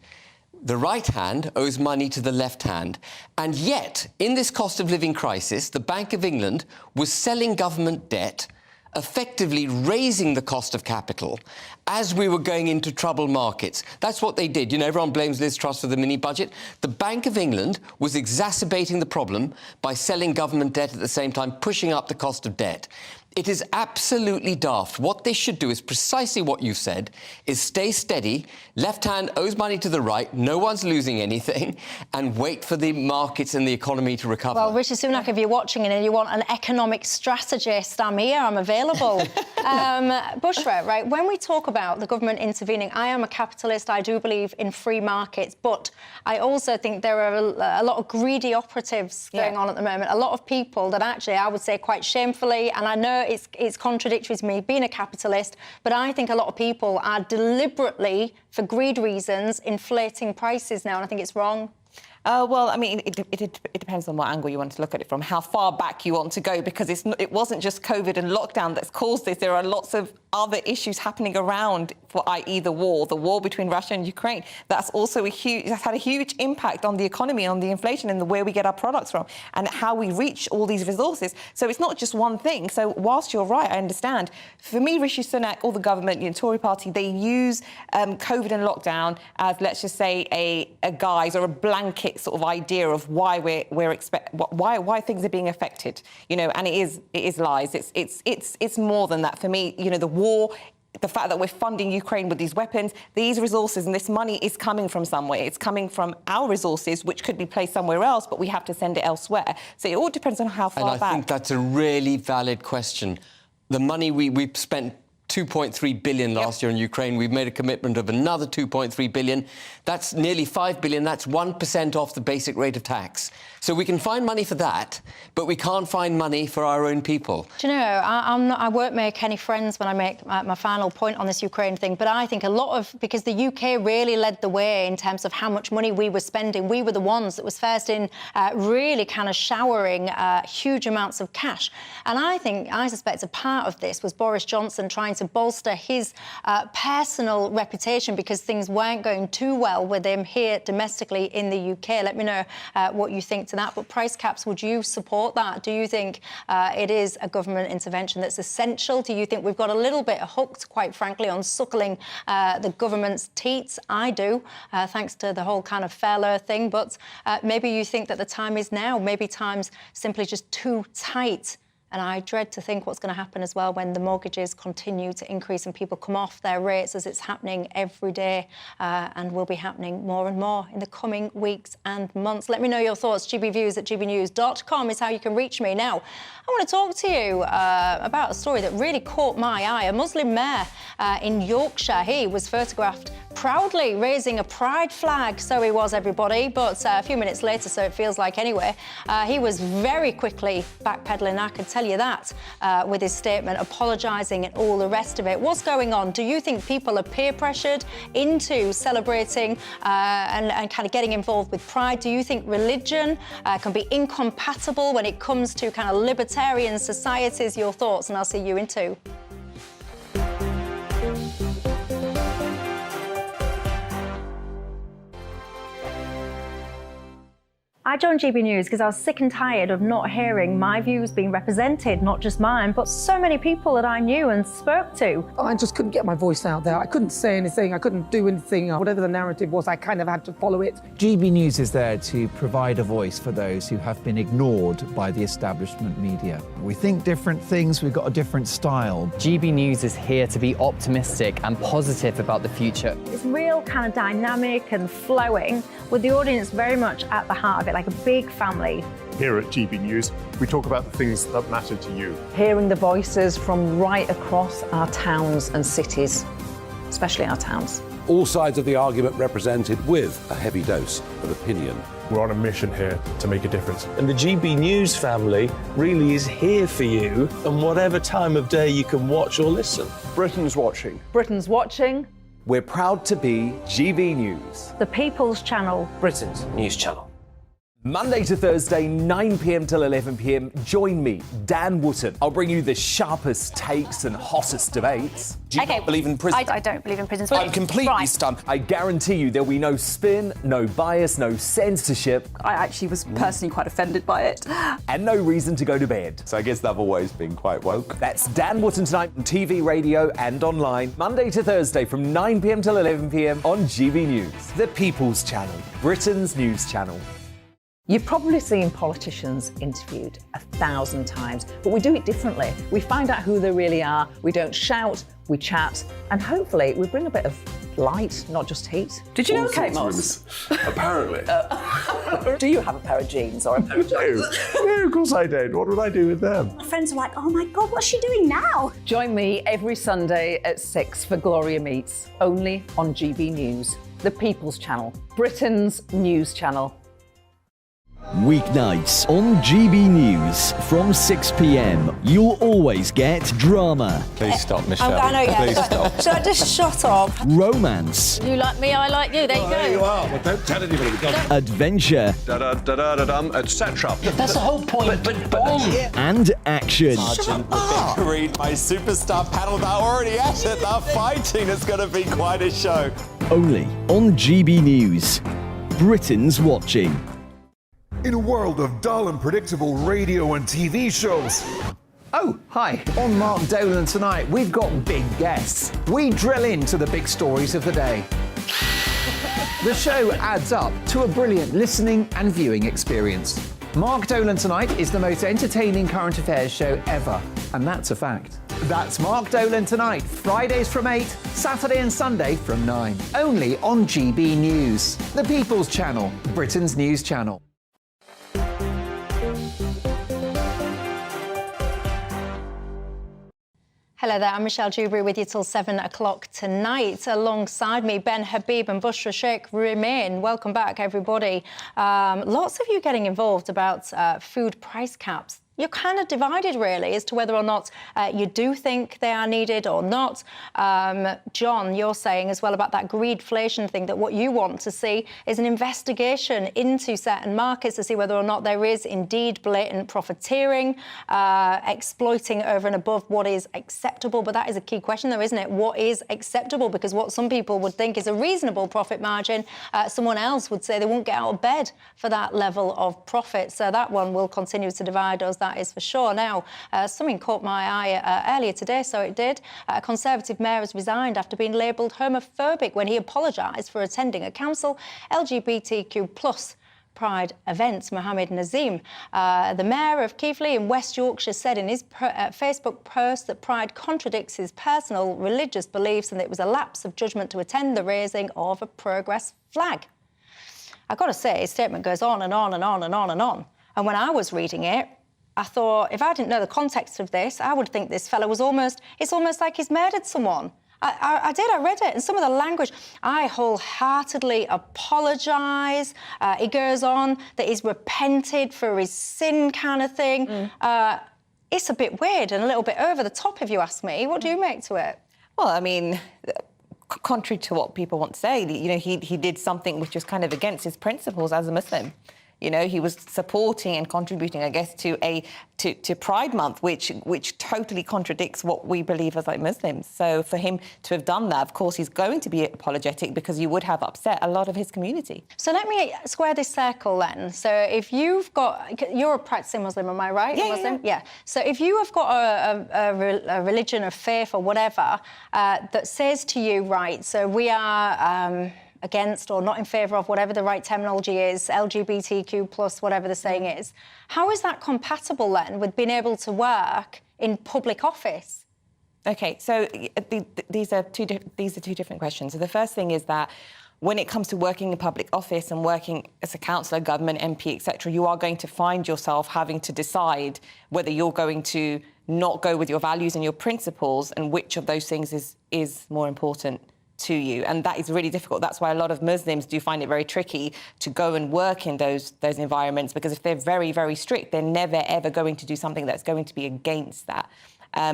[SPEAKER 14] The right hand owes money to the left hand. And yet, in this cost of living crisis, the Bank of England was selling government debt, effectively raising the cost of capital as we were going into troubled markets. That's what they did. You know, everyone blames Liz Truss for the mini-budget. The Bank of England was exacerbating the problem by selling government debt at the same time, pushing up the cost of debt. It is absolutely daft. What they should do is precisely what you said, is stay steady, left hand owes money to the right, no one's losing anything, and wait for the markets and the economy to recover.
[SPEAKER 11] Well, Rishi Sunak, if you're watching it and you want an economic strategist, I'm here, I'm available. Bushra, right, when we talk about the government intervening, I am a capitalist, I do believe in free markets, but I also think there are a lot of greedy operatives going on at the moment, a lot of people that actually, I would say quite shamefully, and I know it's contradictory to me being a capitalist, but I think a lot of people are deliberately, for greed reasons, inflating prices now, and I think it's wrong.
[SPEAKER 15] Well, I mean, it depends on what angle you want to look at it from, how far back you want to go, because it wasn't just COVID and lockdown that's caused this. There are lots of other issues happening around, for i.e. the war between Russia and Ukraine. That's also that's had a huge impact on the economy, on the inflation and where we get our products from and how we reach all these resources. So it's not just one thing. So whilst you're right, I understand. For me, Rishi Sunak or the government, Tory party, they use COVID and lockdown as, let's just say, a guise or a blanket sort of idea of why why things are being affected, and it is lies. It's more than that for me. The war, the fact that we're funding Ukraine with these weapons, these resources and this money is coming from somewhere. It's coming from our resources, which could be placed somewhere else, but we have to send it elsewhere. So it all depends on how far back.
[SPEAKER 14] And I think that's a really valid question. The money we spent 2.3 billion last year in Ukraine. We've made a commitment of another 2.3 billion. That's nearly 5 billion. That's 1% off the basic rate of tax. So we can find money for that, but we can't find money for our own people.
[SPEAKER 11] Do you know, I won't make any friends when I make my final point on this Ukraine thing, but I think because the UK really led the way in terms of how much money we were spending. We were the ones that was first in really kind of showering huge amounts of cash. And I suspect a part of this was Boris Johnson trying to bolster his personal reputation because things weren't going too well with him here domestically in the UK. Let me know what you think to that. But price caps, would you support that? Do you think it is a government intervention that's essential? Do you think we've got a little bit hooked, quite frankly, on suckling the government's teats? I do, thanks to the whole kind of failover thing. But maybe you think that the time is now. Maybe time's simply just too tight. And I dread to think what's going to happen as well when the mortgages continue to increase and people come off their rates, as it's happening every day and will be happening more and more in the coming weeks and months. Let me know your thoughts. gbviews@gbnews.com is how you can reach me. Now, I want to talk to you about a story that really caught my eye. A Muslim mayor in Yorkshire, he was photographed proudly raising a pride flag. So he was, everybody, but a few minutes later, so it feels like anyway, he was very quickly backpedalling, I can tell you that, with his statement, apologising and all the rest of it. What's going on? Do you think people are peer pressured into celebrating and kind of getting involved with pride? Do you think religion can be incompatible when it comes to kind of libertarian societies? Your thoughts, and I'll see you in 2.
[SPEAKER 3] I joined GB News because I was sick and tired of not hearing my views being represented, not just mine, but so many people that I knew and spoke to.
[SPEAKER 7] I just couldn't get my voice out there. I couldn't say anything. I couldn't do anything. Whatever the narrative was, I kind of had to follow it.
[SPEAKER 8] GB News is there to provide a voice for those who have been ignored by the establishment media. We think different things, we've got a different style.
[SPEAKER 10] GB News is here to be optimistic and positive about the future.
[SPEAKER 3] It's real kind of dynamic and flowing, with the audience very much at the heart of it, like a big family.
[SPEAKER 9] Here at GB News, we talk about the things that matter to you.
[SPEAKER 24] Hearing the voices from right across our towns and cities, especially our towns.
[SPEAKER 25] All sides of the argument represented with a heavy dose of opinion.
[SPEAKER 9] We're on a mission here to make a difference.
[SPEAKER 26] And the GB News family really is here for you, and whatever time of day you can watch or listen.
[SPEAKER 25] Britain's watching.
[SPEAKER 24] Britain's watching.
[SPEAKER 16] We're proud to be GB News.
[SPEAKER 3] The People's Channel.
[SPEAKER 18] Britain's news channel.
[SPEAKER 16] Monday to Thursday, 9 p.m. till 11 p.m. Join me, Dan Wootton. I'll bring you the sharpest takes and hottest debates.
[SPEAKER 27] Do you not believe in prisons? I don't believe in prisons.
[SPEAKER 16] I'm completely stunned. I guarantee you there'll be no spin, no bias, no censorship.
[SPEAKER 27] I actually was personally quite offended by it.
[SPEAKER 16] And no reason to go to bed. So I guess they've always been quite woke. That's Dan Wootton tonight on TV, radio and online. Monday to Thursday from 9 p.m. till 11 p.m. on GB News. The People's Channel, Britain's news channel.
[SPEAKER 24] You've probably seen politicians interviewed 1,000 times, but we do it differently. We find out who they really are, we don't shout, we chat, and hopefully we bring a bit of light, not just heat. Did you know Kate Moss?
[SPEAKER 25] Apparently.
[SPEAKER 24] Do you have a pair of jeans or a pair of jeans?
[SPEAKER 9] No, of course I don't. What would I do with them?
[SPEAKER 23] My friends are like, oh my God, what's she doing now?
[SPEAKER 24] Join me every Sunday at 6 for Gloria Meets, only on GB News, the People's Channel, Britain's news channel.
[SPEAKER 28] Weeknights on GB News from 6 p.m. You'll always get drama.
[SPEAKER 14] Please stop, Michelle.
[SPEAKER 27] I know, yeah.
[SPEAKER 14] Please stop.
[SPEAKER 27] Should I just shut up?
[SPEAKER 28] Romance.
[SPEAKER 27] You like me, I like you. There you go.
[SPEAKER 25] There you are. Well, don't tell anybody.
[SPEAKER 28] Adventure.
[SPEAKER 25] Etc.
[SPEAKER 18] That's the whole point. But
[SPEAKER 28] And action.
[SPEAKER 16] Sergeant, read my superstar panel that are already at it. They're fighting. It's going to be quite a show.
[SPEAKER 28] Only on GB News. Britain's watching.
[SPEAKER 4] In a world of dull and predictable radio and TV shows.
[SPEAKER 8] Oh, hi. On Mark Dolan tonight, we've got big guests. We drill into the big stories of the day. The show adds up to a brilliant listening and viewing experience. Mark Dolan Tonight is the most entertaining current affairs show ever, and that's a fact. That's Mark Dolan Tonight, Fridays from 8, Saturday and Sunday from 9. Only on GB News, the People's Channel, Britain's news channel.
[SPEAKER 11] Hello there, I'm Michelle Dewberry with you till 7 o'clock tonight. Alongside me, Ben Habib and Bushra Sheikh remain. Welcome back, everybody. Lots of you getting involved about food price caps. You're kind of divided, really, as to whether or not you do think they are needed or not. John, you're saying as well about that greedflation thing, that what you want to see is an investigation into certain markets to see whether or not there is indeed blatant profiteering, exploiting over and above what is acceptable. But that is a key question, though, isn't it? What is acceptable? Because what some people would think is a reasonable profit margin, someone else would say they won't get out of bed for that level of profit. So that one will continue to divide us. That is for sure. Now, something caught my eye earlier today, so it did. A Conservative mayor has resigned after being labelled homophobic when he apologised for attending a council LGBTQ+ Pride event. Mohammed Nazim, the mayor of Keighley in West Yorkshire, said in his Facebook post that Pride contradicts his personal religious beliefs and that it was a lapse of judgment to attend the raising of a progress flag. I've got to say, his statement goes on and on and on and on and on. And when I was reading it, I thought, if I didn't know the context of this, I would think this fella was it's almost like he's murdered someone. I read it, and some of the language, I wholeheartedly apologise. He goes on that he's repented for his sin kind of thing. It's a bit weird and a little bit over the top, if you ask me. What do you make to it?
[SPEAKER 15] Well, I mean, contrary to what people want to say, you know, he did something which was kind of against his principles as a Muslim. You know, he was supporting and contributing, I guess, to Pride Month, which totally contradicts what we believe as like Muslims. So for him to have done that, of course, he's going to be apologetic because you would have upset a lot of his community.
[SPEAKER 11] So let me square this circle then. So if you're a practicing Muslim, am I right?
[SPEAKER 15] Yeah,
[SPEAKER 11] Muslim? Yeah. So if you have got a religion of faith or whatever that says to you, right, so we are against or not in favour of whatever the right terminology is, LGBTQ plus, whatever the saying is, how is that compatible then with being able to work in public office?
[SPEAKER 15] OK, so these are two different questions. So the first thing is that when it comes to working in public office and working as a councillor, government, MP, etc., you are going to find yourself having to decide whether you're going to not go with your values and your principles and which of those things is more important to you. And that is really difficult. That's why a lot of Muslims do find it very tricky to go and work in those environments, because if they're very, very strict, they're never, ever going to do something that's going to be against that.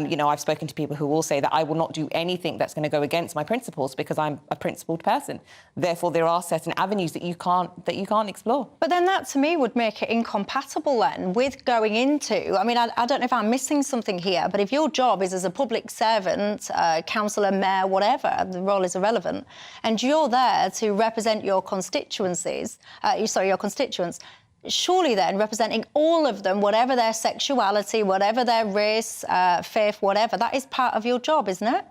[SPEAKER 15] You know, I've spoken to people who will say that I will not do anything that's going to go against my principles because I'm a principled person. Therefore, there are certain avenues that you can't explore.
[SPEAKER 11] But then that, to me, would make it incompatible then with going into... I mean, I don't know if I'm missing something here, but if your job is as a public servant, councillor, mayor, whatever, the role is irrelevant, and you're there to represent your constituencies, your constituents, surely then representing all of them, whatever their sexuality, whatever their race, faith, whatever, that is part of your job, isn't it?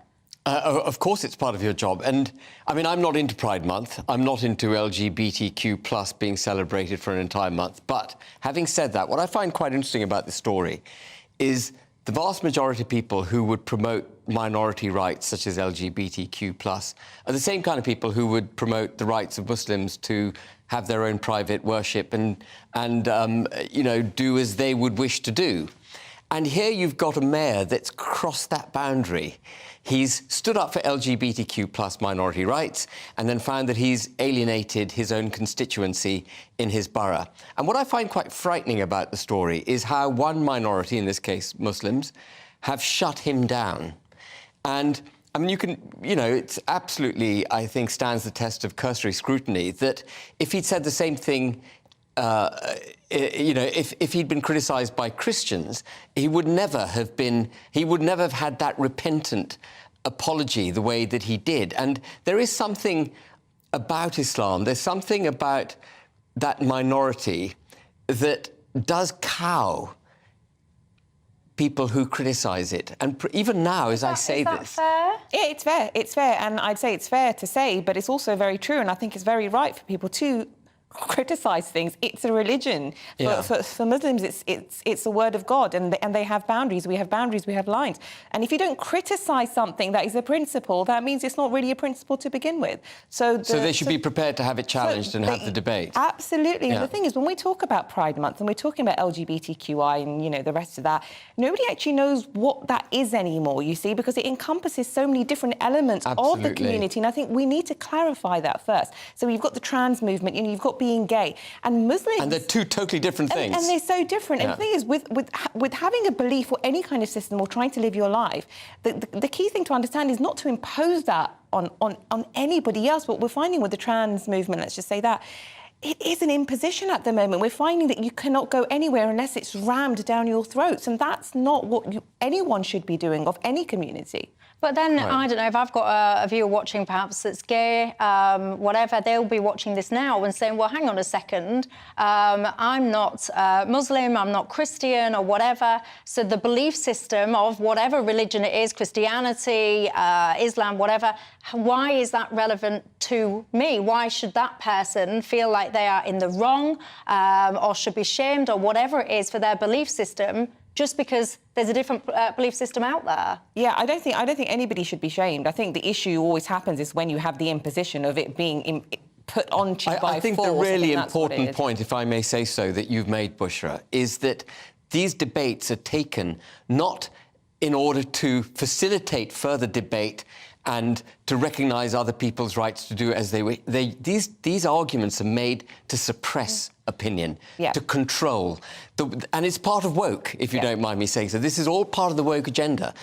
[SPEAKER 14] Of course it's part of your job. And, I mean, I'm not into Pride Month. I'm not into LGBTQ plus being celebrated for an entire month. But having said that, what I find quite interesting about this story is the vast majority of people who would promote minority rights, such as LGBTQ plus, are the same kind of people who would promote the rights of Muslims to have their own private worship and you know, do as they would wish to do. And here you've got a mayor that's crossed that boundary. He's stood up for LGBTQ plus minority rights and then found that he's alienated his own constituency in his borough. And what I find quite frightening about the story is how one minority, in this case Muslims, have shut him down. And I mean, you know, it's absolutely, I think, stands the test of cursory scrutiny that if he'd said the same thing, you know, if he'd been criticised by Christians, he would never have had that repentant apology the way that he did. And there is something about Islam, there's something about that minority that does cow people who criticise it. And even now, as I say this...
[SPEAKER 11] Is that fair?
[SPEAKER 15] Yeah, it's fair. It's fair. And I'd say it's fair to say, but it's also very true. And I think it's very right for people to criticise things. It's a religion.
[SPEAKER 14] Yeah.
[SPEAKER 15] For Muslims, it's the word of God, and they have boundaries. We have boundaries. We have lines. And if you don't criticise something that is a principle, that means it's not really a principle to begin with. So
[SPEAKER 14] they should be prepared to have it challenged and have the debate.
[SPEAKER 15] Absolutely.
[SPEAKER 14] Yeah.
[SPEAKER 15] And the thing is, when we talk about Pride Month and we're talking about LGBTQI and, you know, the rest of that, nobody actually knows what that is anymore, you see, because it encompasses so many different elements of the community. And I think we need to clarify that first. So you've got the trans movement, you know, you've got being gay, and Muslims...
[SPEAKER 14] And they're two totally different things.
[SPEAKER 15] And they're so different.
[SPEAKER 14] Yeah.
[SPEAKER 15] And the thing is, with having a belief or any kind of system or trying to live your life, the key thing to understand is not to impose that on anybody else. What we're finding with the trans movement, let's just say that, it is an imposition at the moment. We're finding that you cannot go anywhere unless it's rammed down your throats, and that's not what anyone should be doing of any community.
[SPEAKER 11] But then, I don't know, if I've got a viewer watching perhaps that's gay, whatever, they'll be watching this now and saying, well, hang on a second, I'm not Muslim, I'm not Christian or whatever, so the belief system of whatever religion it is, Christianity, Islam, whatever, why is that relevant to me? Why should that person feel like they are in the wrong or should be shamed or whatever it is for their belief system, just because there's a different belief system out there?
[SPEAKER 15] Yeah, I don't think anybody should be shamed. I think the issue always happens is when you have the imposition of it being put onto you by force.
[SPEAKER 14] I think the really important point, if I may say so, that you've made, Bushra, is that these debates are taken not in order to facilitate further debate and to recognise other people's rights to do as they wish. These arguments are made to suppress opinion, to control. And it's part of woke, if you don't mind me saying so. This is all part of the woke agenda.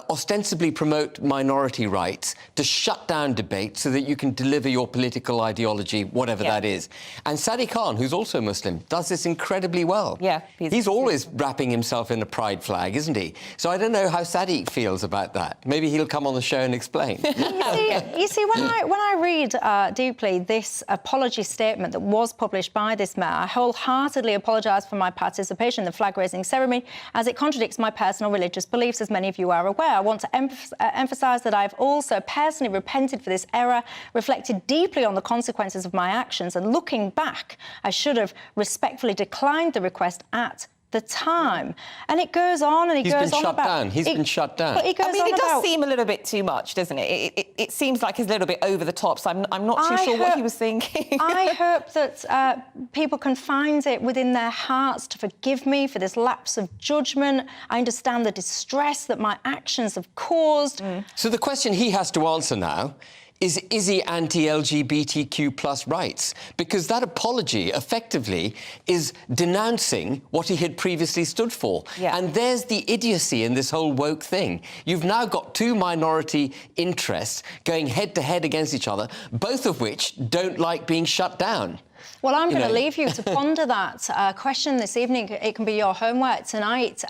[SPEAKER 14] ostensibly promote minority rights, to shut down debate so that you can deliver your political ideology, whatever that is. And Sadiq Khan, who's also Muslim, does this incredibly well.
[SPEAKER 15] Yeah.
[SPEAKER 14] He's always wrapping himself in a pride flag, isn't he? So I don't know how Sadiq feels about that. Maybe he'll come on the show and explain.
[SPEAKER 11] You see, when I read deeply this apology statement that was published by this mayor, I wholeheartedly apologise for my participation in the flag-raising ceremony, as it contradicts my personal religious beliefs, as many of you are aware. I want to emphasise that I've also personally repented for this error, reflected deeply on the consequences of my actions, and looking back, I should have respectfully declined the request at the time. And it goes on and it goes on about...
[SPEAKER 14] He's been shut down.
[SPEAKER 11] But it goes
[SPEAKER 15] I mean,
[SPEAKER 11] on
[SPEAKER 15] it does
[SPEAKER 11] about...
[SPEAKER 15] seem a little bit too much, doesn't it? It seems like it's a little bit over the top, so I'm not too sure what he was thinking.
[SPEAKER 11] I hope that people can find it within their hearts to forgive me for this lapse of judgment. I understand the distress that my actions have caused.
[SPEAKER 14] So the question he has to answer now is he anti-LGBTQ plus rights? Because that apology, effectively, is denouncing what he had previously stood for.
[SPEAKER 15] Yeah.
[SPEAKER 14] And there's the idiocy in this whole woke thing. You've now got two minority interests going head-to-head against each other, both of which don't like being shut down.
[SPEAKER 11] Well, I'm going to leave you to ponder that question this evening. It can be your homework tonight.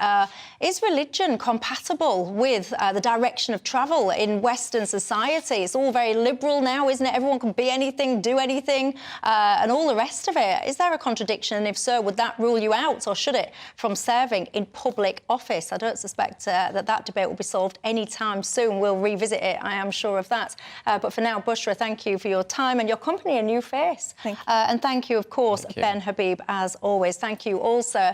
[SPEAKER 11] Is religion compatible with the direction of travel in Western society? It's all very liberal now, isn't it? Everyone can be anything, do anything, and all the rest of it. Is there a contradiction? And if so, would that rule you out, or should it, from serving in public office? I don't suspect that debate will be solved anytime soon. We'll revisit it, I am sure of that. But for now, Bushra, thank you for your time and your company, a new face.
[SPEAKER 15] Thank you.
[SPEAKER 11] And thank you, of course, Ben Habib, as always. Thank you also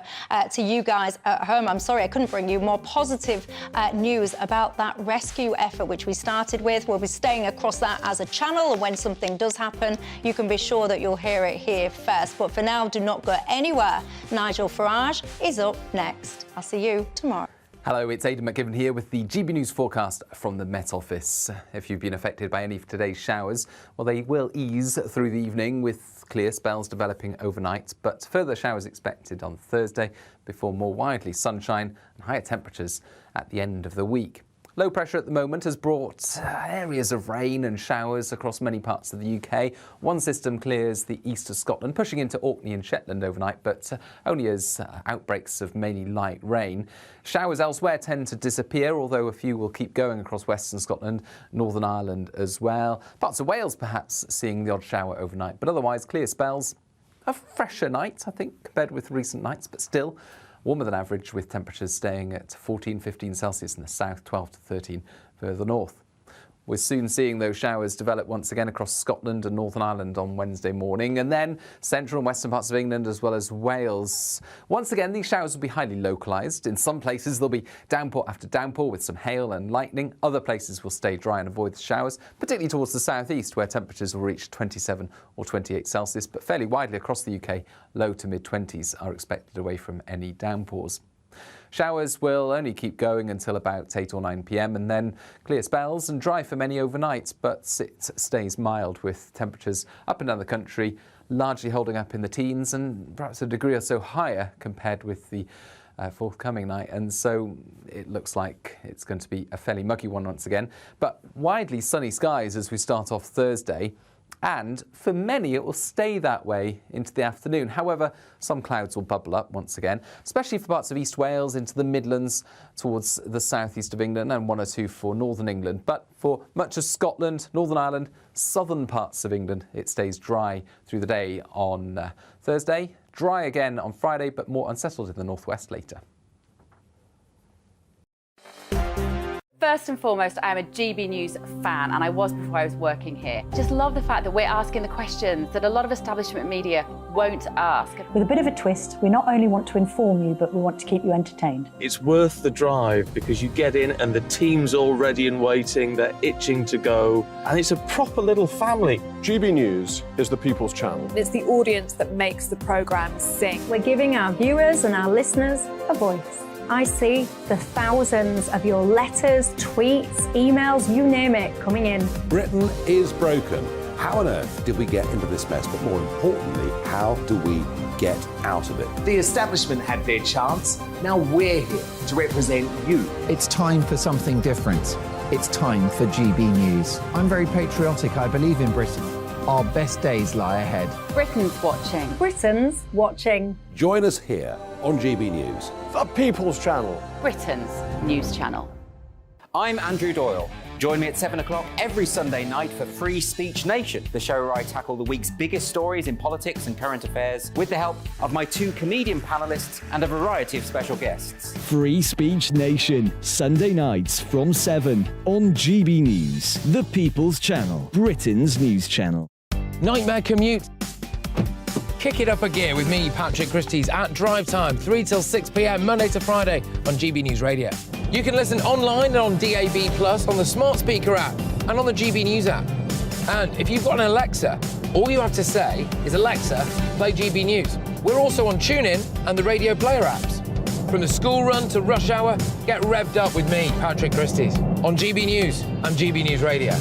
[SPEAKER 11] to you guys at home. I'm sorry I couldn't bring you more positive news about that rescue effort, which we started with. We'll be staying across that as a channel, and when something does happen, you can be sure that you'll hear it here first. But for now, do not go anywhere. Nigel Farage is up next. I'll see you tomorrow.
[SPEAKER 1] Hello, it's Aidan McGivern here with the GB News forecast from the Met Office. If you've been affected by any of today's showers, well, they will ease through the evening with clear spells developing overnight, but further showers expected on Thursday before more widely sunshine and higher temperatures at the end of the week. Low pressure at the moment has brought areas of rain and showers across many parts of the UK. One system clears the east of Scotland, pushing into Orkney and Shetland overnight, but only as outbreaks of mainly light rain. Showers elsewhere tend to disappear, although a few will keep going across western Scotland, Northern Ireland as well. Parts of Wales perhaps seeing the odd shower overnight, but otherwise clear spells. A fresher night, I think, compared with recent nights, but still warmer than average, with temperatures staying at 14-15 Celsius in the south, 12 to 13 further north. We're soon seeing those showers develop once again across Scotland and Northern Ireland on Wednesday morning, and then central and western parts of England as well as Wales. Once again, these showers will be highly localised. In some places, there'll be downpour after downpour with some hail and lightning. Other places will stay dry and avoid the showers, particularly towards the southeast, where temperatures will reach 27 or 28 Celsius, but fairly widely across the UK, low to mid-20s are expected away from any downpours. Showers will only keep going until about 8 or 9 p.m. and then clear spells and dry for many overnight, but it stays mild with temperatures up and down the country largely holding up in the teens and perhaps a degree or so higher compared with the forthcoming night. And so it looks like it's going to be a fairly muggy one once again, but widely sunny skies as we start off Thursday. And for many, it will stay that way into the afternoon. However, some clouds will bubble up once again, especially for parts of East Wales, into the Midlands, towards the southeast of England, and one or two for northern England. But for much of Scotland, Northern Ireland, southern parts of England, it stays dry through the day on Thursday. Dry again on Friday, but more unsettled in the northwest later.
[SPEAKER 2] First and foremost, I'm a GB News fan, and I was before I was working here. Just love the fact that we're asking the questions that a lot of establishment media won't ask.
[SPEAKER 23] With a bit of a twist, we not only want to inform you, but we want to keep you entertained.
[SPEAKER 26] It's worth the drive because you get in and the team's all ready and waiting, they're itching to go, and it's a proper little family.
[SPEAKER 9] GB News is the people's channel.
[SPEAKER 27] It's the audience that makes the programme sing.
[SPEAKER 3] We're giving our viewers and our listeners a voice. I see the thousands of your letters, tweets, emails, you name it, coming in.
[SPEAKER 25] Britain is broken. How on earth did we get into this mess? But more importantly, how do we get out of it?
[SPEAKER 18] The establishment had their chance. Now we're here to represent you.
[SPEAKER 8] It's time for something different. It's time for GB News. I'm very patriotic. I believe in Britain. Our best days lie ahead.
[SPEAKER 2] Britain's watching.
[SPEAKER 3] Britain's watching.
[SPEAKER 25] Join us here on GB News.
[SPEAKER 10] The People's Channel.
[SPEAKER 2] Britain's news channel.
[SPEAKER 5] I'm Andrew Doyle. Join me at 7 o'clock every Sunday night for Free Speech Nation, the show where I tackle the week's biggest stories in politics and current affairs with the help of my 2 comedian panellists and a variety of special guests.
[SPEAKER 28] Free Speech Nation, Sunday nights from 7 on GB News, the People's Channel, Britain's news channel.
[SPEAKER 18] Nightmare commute? Kick it up a gear with me, Patrick Christie's, at drive time, 3 till 6 p.m, Monday to Friday on GB News Radio. You can listen online and on DAB+, on the smart speaker app, and on the GB News app. And if you've got an Alexa, all you have to say is, Alexa, play GB News. We're also on TuneIn and the Radio Player apps. From the school run to rush hour, get revved up with me, Patrick Christie's, on GB News and GB News Radio.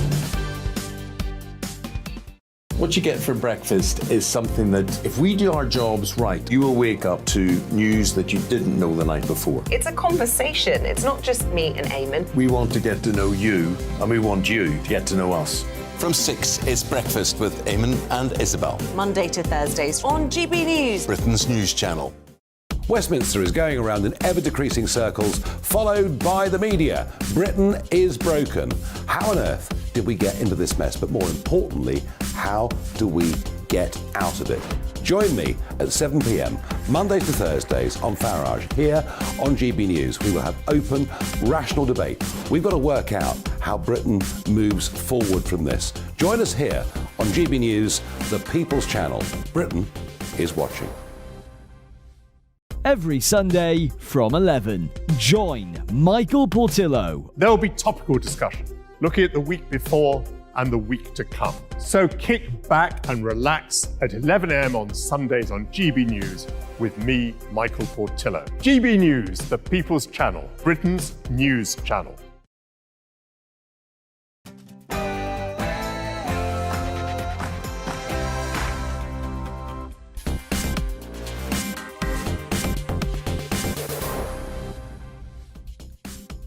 [SPEAKER 6] What you get for breakfast is something that, if we do our jobs right, you will wake up to news that you didn't know the night before.
[SPEAKER 12] It's a conversation. It's not just me and Eamon.
[SPEAKER 6] We want to get to know you, and we want you to get to know us.
[SPEAKER 13] From 6 is Breakfast with Eamon and Isabel.
[SPEAKER 12] Monday to Thursdays on GB News,
[SPEAKER 13] Britain's news channel.
[SPEAKER 25] Westminster is going around in ever-decreasing circles, followed by the media. Britain is broken. How on earth did we get into this mess? But more importantly, how do we get out of it? Join me at 7 p.m, Mondays to Thursdays on Farage, here on GB News. We will have open, rational debate. We've got to work out how Britain moves forward from this. Join us here on GB News, the People's Channel. Britain is watching.
[SPEAKER 28] Every Sunday from 11, join Michael Portillo.
[SPEAKER 9] There will be topical discussion, looking at the week before and the week to come. So kick back and relax at 11 a.m. on Sundays on GB News with me, Michael Portillo. GB News, the People's Channel, Britain's news channel.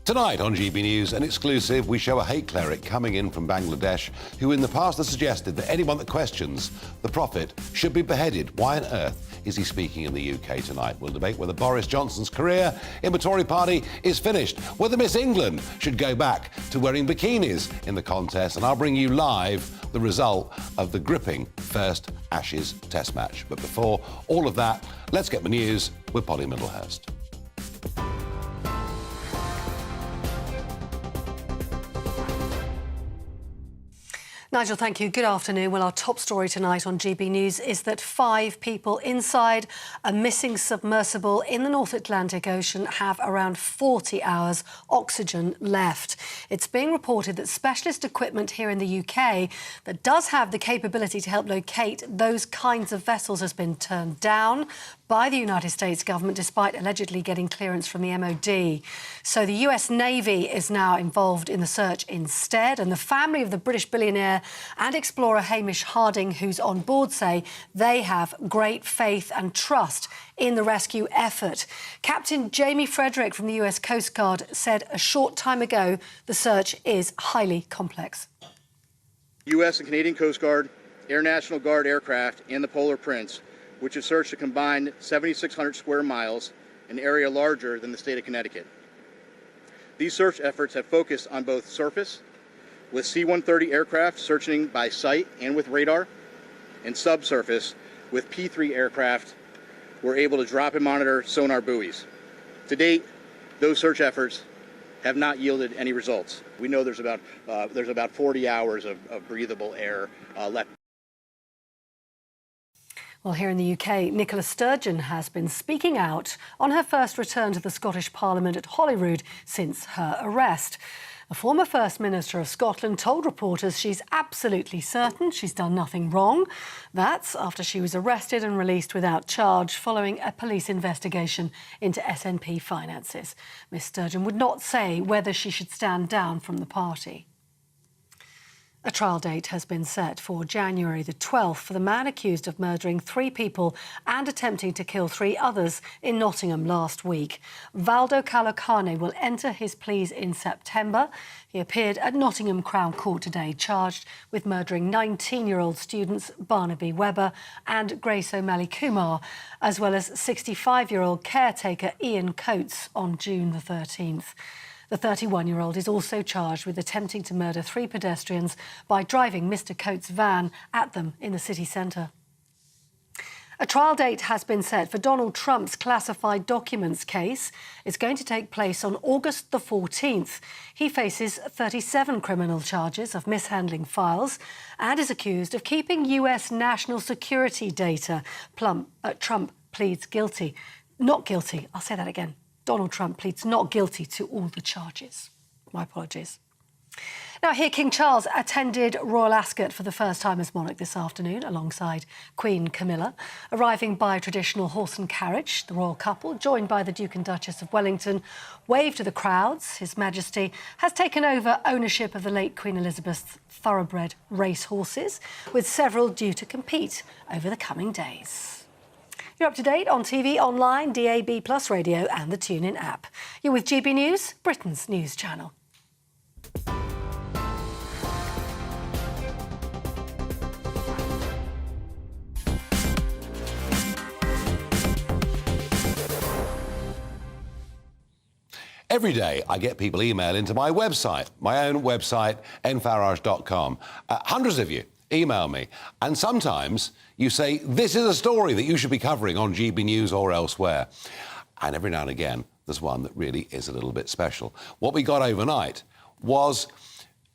[SPEAKER 25] Tonight on GB News, an exclusive, we show a hate cleric coming in from Bangladesh who in the past has suggested that anyone that questions the Prophet should be beheaded. Why on earth is he speaking in the UK tonight? We'll debate whether Boris Johnson's career in the Tory party is finished, whether Miss England should go back to wearing bikinis in the contest, and I'll bring you live the result of the gripping first Ashes Test match. But before all of that, let's get the news with Polly Middlehurst.
[SPEAKER 19] Nigel, thank you. Good afternoon. Well, our top story tonight on GB News is that 5 people inside a missing submersible in the North Atlantic Ocean have around 40 hours oxygen left. It's being reported that specialist equipment here in the UK that does have the capability to help locate those kinds of vessels has been turned down by the United States government, despite allegedly getting clearance from the MOD. So the US Navy is now involved in the search instead, and the family of the British billionaire and explorer Hamish Harding, who's on board, say they have great faith and trust in the rescue effort. Captain Jamie Frederick from the US Coast Guard said a short time ago the search is highly complex.
[SPEAKER 20] US and Canadian Coast Guard, Air National Guard aircraft, and the Polar Prince, which have searched a combined 7,600 square miles, an area larger than the state of Connecticut. These search efforts have focused on both surface, with C-130 aircraft searching by sight and with radar, and subsurface, with P-3 aircraft were able to drop and monitor sonar buoys. To date, those search efforts have not yielded any results. We know there's about 40 hours of breathable air left.
[SPEAKER 19] Well, here in the UK, Nicola Sturgeon has been speaking out on her first return to the Scottish Parliament at Holyrood since her arrest. The former First Minister of Scotland told reporters she's absolutely certain she's done nothing wrong. That's after she was arrested and released without charge following a police investigation into SNP finances. Miss Sturgeon would not say whether she should stand down from the party. A trial date has been set for January the 12th for the man accused of murdering 3 people and attempting to kill 3 others in Nottingham last week. Valdo Calocane will enter his pleas in September. He appeared at Nottingham Crown Court today, charged with murdering 19-year-old students Barnaby Webber and Grace O'Malley Kumar, as well as 65-year-old caretaker Ian Coates on June the 13th. The 31-year-old is also charged with attempting to murder 3 pedestrians by driving Mr Coates' van at them in the city centre. A trial date has been set for Donald Trump's classified documents case. It's going to take place on August the 14th. He faces 37 criminal charges of mishandling files and is accused of keeping US national security data. Trump pleads guilty. Not guilty. I'll say that again. Donald Trump pleads not guilty to all the charges. My apologies. Now, here King Charles attended Royal Ascot for the first time as monarch this afternoon, alongside Queen Camilla. Arriving by traditional horse and carriage, the royal couple, joined by the Duke and Duchess of Wellington, waved to the crowds. His Majesty has taken over ownership of the late Queen Elizabeth's thoroughbred race horses, with several due to compete over the coming days. You're up to date on TV, online, DAB+ radio and the TuneIn app. You're with GB News, Britain's news channel.
[SPEAKER 25] Every day I get people email into my website, my own website, nfarage.com. Hundreds of you email me, and sometimes you say, this is a story that you should be covering on GB News or elsewhere. And every now and again, there's one that really is a little bit special. What we got overnight was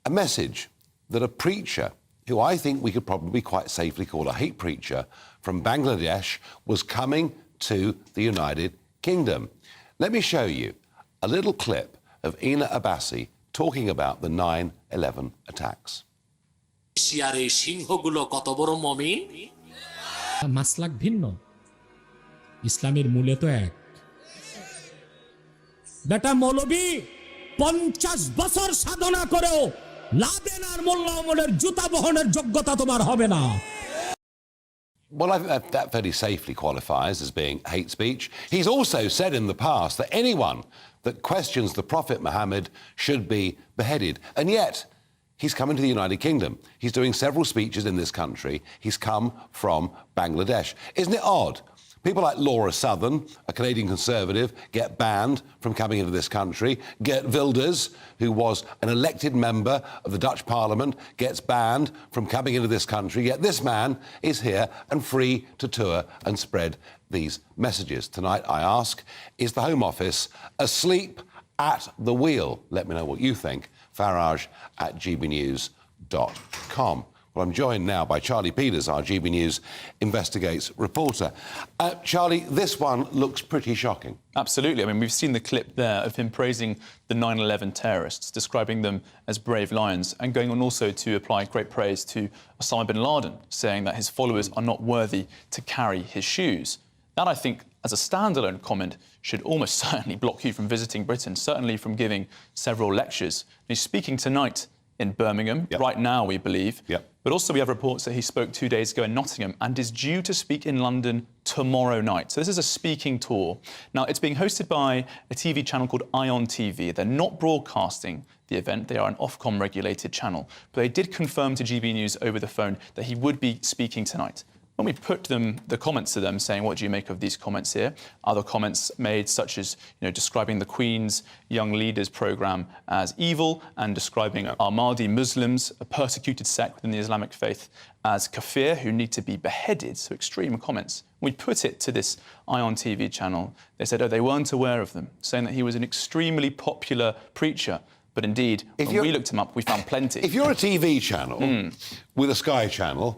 [SPEAKER 25] a message that a preacher, who I think we could probably quite safely call a hate preacher, from Bangladesh, was coming to the United Kingdom. Let me show you a little clip of Ina Abbasi talking about the 9/11 attacks.
[SPEAKER 4] এশিয়ার সিংহগুলো কত বড় মুমিন Maslak ভিন্ন ইসলামের মূলে তো এক বেটা মৌলবী 50 বছর সাধনা করেও লাদেন আর মোল্লা ওমরের জুতা বহনের যোগ্যতা তোমার হবে না
[SPEAKER 25] Well, I think that fairly safely qualifies as being hate speech. He's also said in the past that anyone that questions the Prophet Muhammad should be beheaded. And yet, he's coming to the United Kingdom. He's doing several speeches in this country. He's come from Bangladesh. Isn't it odd? People like Laura Southern, a Canadian Conservative, get banned from coming into this country. Geert Wilders, who was an elected member of the Dutch Parliament, gets banned from coming into this country. Yet this man is here and free to tour and spread these messages. Tonight, I ask, is the Home Office asleep at the wheel? Let me know what you think. farage@gbnews.com. Well, I'm joined now by Charlie Peters, our GB News Investigates reporter. Charlie, this one looks pretty shocking.
[SPEAKER 7] Absolutely. I mean, we've seen the clip there of him praising the 9/11 terrorists, describing them as brave lions, and going on also to apply great praise to Osama bin Laden, saying that his followers are not worthy to carry his shoes. That, I think, as a standalone comment, should almost certainly block you from visiting Britain, certainly from giving several lectures. And he's speaking tonight in Birmingham, right now, we believe. But also we have reports that he spoke 2 days ago in Nottingham and is due to speak in London tomorrow night. So this is a speaking tour. Now, it's being hosted by a TV channel called Ion TV. They're not broadcasting the event. They are an Ofcom regulated channel. But they did confirm to GB News over the phone that he would be speaking tonight. When we put the comments to them, saying, what do you make of these comments here? Other comments made, such as, describing the Queen's Young Leaders programme as evil and describing Ahmadi Muslims, a persecuted sect within the Islamic faith, as kafir, who need to be beheaded. So extreme comments. We put it to this Ion TV channel. They said, they weren't aware of them, saying that he was an extremely popular preacher. But indeed, when we looked him up, we found plenty.
[SPEAKER 25] If you're a TV channel with a Sky channel,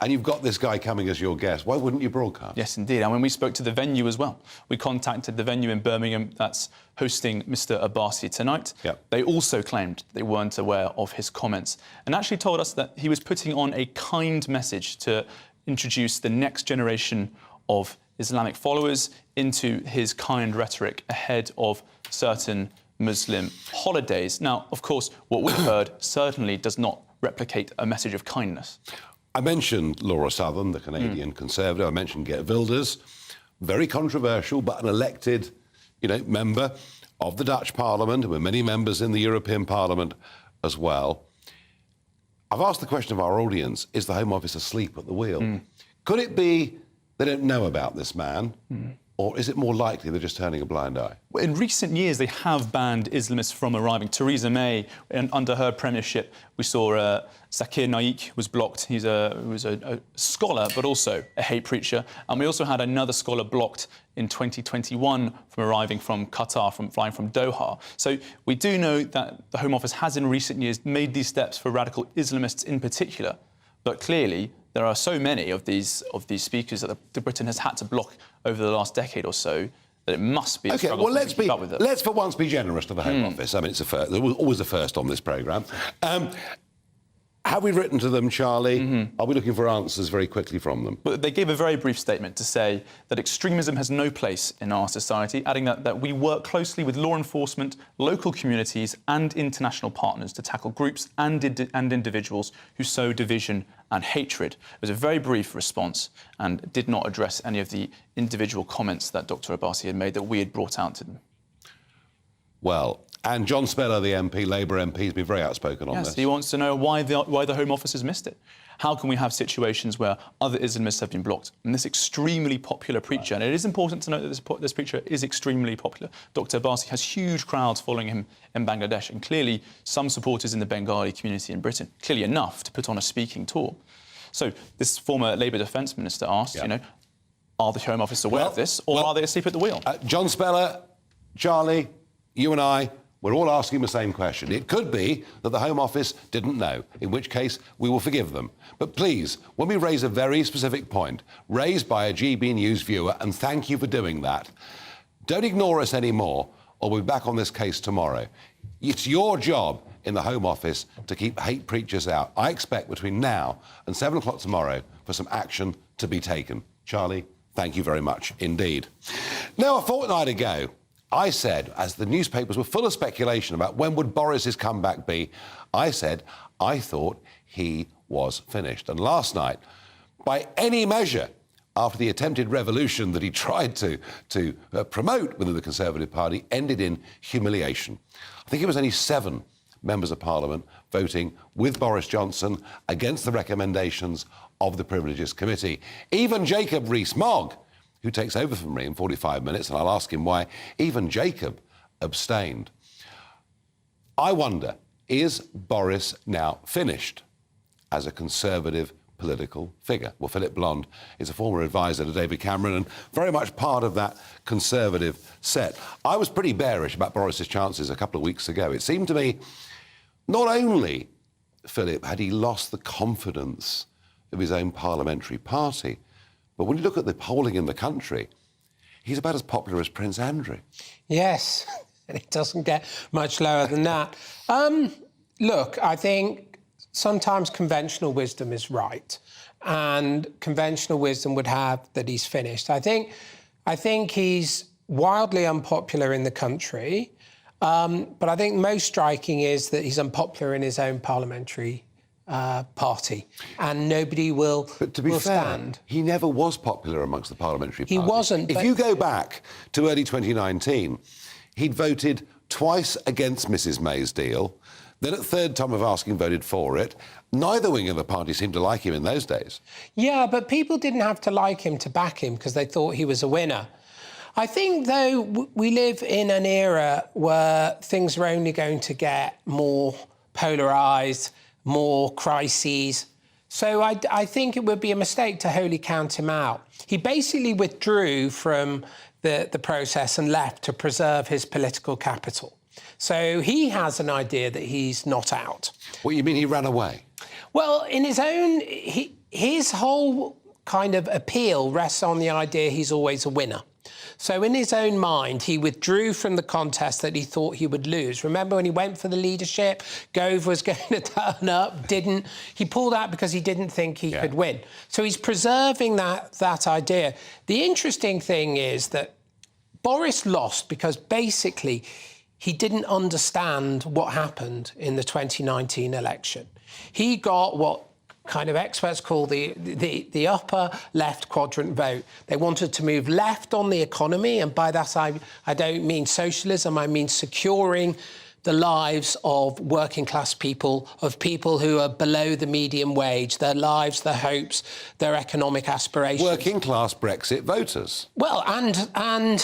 [SPEAKER 25] and you've got this guy coming as your guest, why wouldn't you broadcast?
[SPEAKER 7] Yes, indeed. And when we spoke to the venue as well, we contacted the venue in Birmingham that's hosting Mr Abbasi tonight. They also claimed they weren't aware of his comments and actually told us that he was putting on a kind message to introduce the next generation of Islamic followers into his kind rhetoric ahead of certain Muslim holidays. Now, of course, what we've heard certainly does not replicate a message of kindness.
[SPEAKER 25] I mentioned Laura Southern, the Canadian Conservative. I mentioned Geert Wilders, very controversial, but an elected, member of the Dutch Parliament, and with many members in the European Parliament as well. I've asked the question of our audience, is the Home Office asleep at the wheel? Could it be they don't know about this man? Or is it more likely they're just turning a blind eye?
[SPEAKER 7] In recent years, they have banned Islamists from arriving. Theresa May, under her premiership, we saw Zakir Naik was blocked. He was a scholar, but also a hate preacher. And we also had another scholar blocked in 2021 from arriving from Qatar, flying from Doha. So we do know that the Home Office has, in recent years, made these steps for radical Islamists in particular. But clearly, there are so many of these speakers that Britain has had to block over the last decade or so that it must be a struggle to keep up with it.
[SPEAKER 25] Let's for once be generous to the Home Office. I mean, it's a first. There was always a first on this programme. Have we written to them, Charlie? Are we looking for answers very quickly from them?
[SPEAKER 7] But they gave a very brief statement to say that extremism has no place in our society, adding that we work closely with law enforcement, local communities and international partners to tackle groups and individuals who sow division and hatred. It was a very brief response and did not address any of the individual comments that Dr. Abbasi had made that we had brought out to them.
[SPEAKER 25] Well, and John Speller, the MP, Labour MP, has been very outspoken on this.
[SPEAKER 7] Yes, he wants to know why the Home Office has missed it. How can we have situations where other Islamists have been blocked? And this extremely popular preacher, and it is important to note that this preacher is extremely popular. Dr. Abbasi has huge crowds following him in Bangladesh, and clearly some supporters in the Bengali community in Britain, clearly enough to put on a speaking tour. So this former Labour Defence Minister asked, are the Home Office aware of this, or are they asleep at the wheel?
[SPEAKER 25] John Speller, Charlie, you and I, we're all asking the same question. It could be that the Home Office didn't know, in which case we will forgive them. But please, when we raise a very specific point, raised by a GB News viewer, and thank you for doing that, don't ignore us anymore, or we'll be back on this case tomorrow. It's your job in the Home Office to keep hate preachers out. I expect between now and 7 o'clock tomorrow for some action to be taken. Charlie, thank you very much indeed. Now, a fortnight ago, I said, as the newspapers were full of speculation about when would Boris's comeback be, I said I thought he was finished. And last night, by any measure, after the attempted revolution that he tried to promote within the Conservative Party, ended in humiliation. I think it was only 7 members of Parliament voting with Boris Johnson against the recommendations of the Privileges Committee. Even Jacob Rees-Mogg, who takes over from me in 45 minutes, and I'll ask him why, even Jacob abstained. I wonder, is Boris now finished as a Conservative political figure? Well, Philip Blond is a former advisor to David Cameron and very much part of that Conservative set. I was pretty bearish about Boris's chances a couple of weeks ago. It seemed to me not only, Philip, had he lost the confidence of his own parliamentary party, but when you look at the polling in the country, he's about as popular as Prince Andrew.
[SPEAKER 11] Yes, and it doesn't get much lower than that. Look, I think sometimes conventional wisdom is right, and conventional wisdom would have that he's finished. I think he's wildly unpopular in the country, but I think most striking is that he's unpopular in his own parliamentary party, and nobody will
[SPEAKER 25] But to be fair,
[SPEAKER 11] stand.
[SPEAKER 25] he never was popular amongst the parliamentary party.
[SPEAKER 11] He wasn't.
[SPEAKER 25] If you go back to early 2019, he'd voted twice against Mrs May's deal, then at third time of asking voted for it. Neither wing of the party seemed to like him in those days.
[SPEAKER 11] Yeah, but people didn't have to like him to back him because they thought he was a winner. I think, though, we live in an era where things are only going to get more polarised, more crises. So I think it would be a mistake to wholly count him out. He basically withdrew from the process and left to preserve his political capital. So he has an idea that he's not out.
[SPEAKER 25] What, you mean he ran away?
[SPEAKER 11] Well, in his own... his whole kind of appeal rests on the idea he's always a winner. So in his own mind, he withdrew from the contest that he thought he would lose. Remember when he went for the leadership, Gove was going to turn up, didn't. He pulled out because he didn't think he could win. So he's preserving that idea. The interesting thing is that Boris lost because basically he didn't understand what happened in the 2019 election. He got what kind of experts call the upper left quadrant vote. They wanted to move left on the economy, and by that I don't mean socialism, I mean securing the lives of working class people, of people who are below the median wage, their lives, their hopes, their economic aspirations.
[SPEAKER 25] Working class Brexit voters.
[SPEAKER 11] Well, and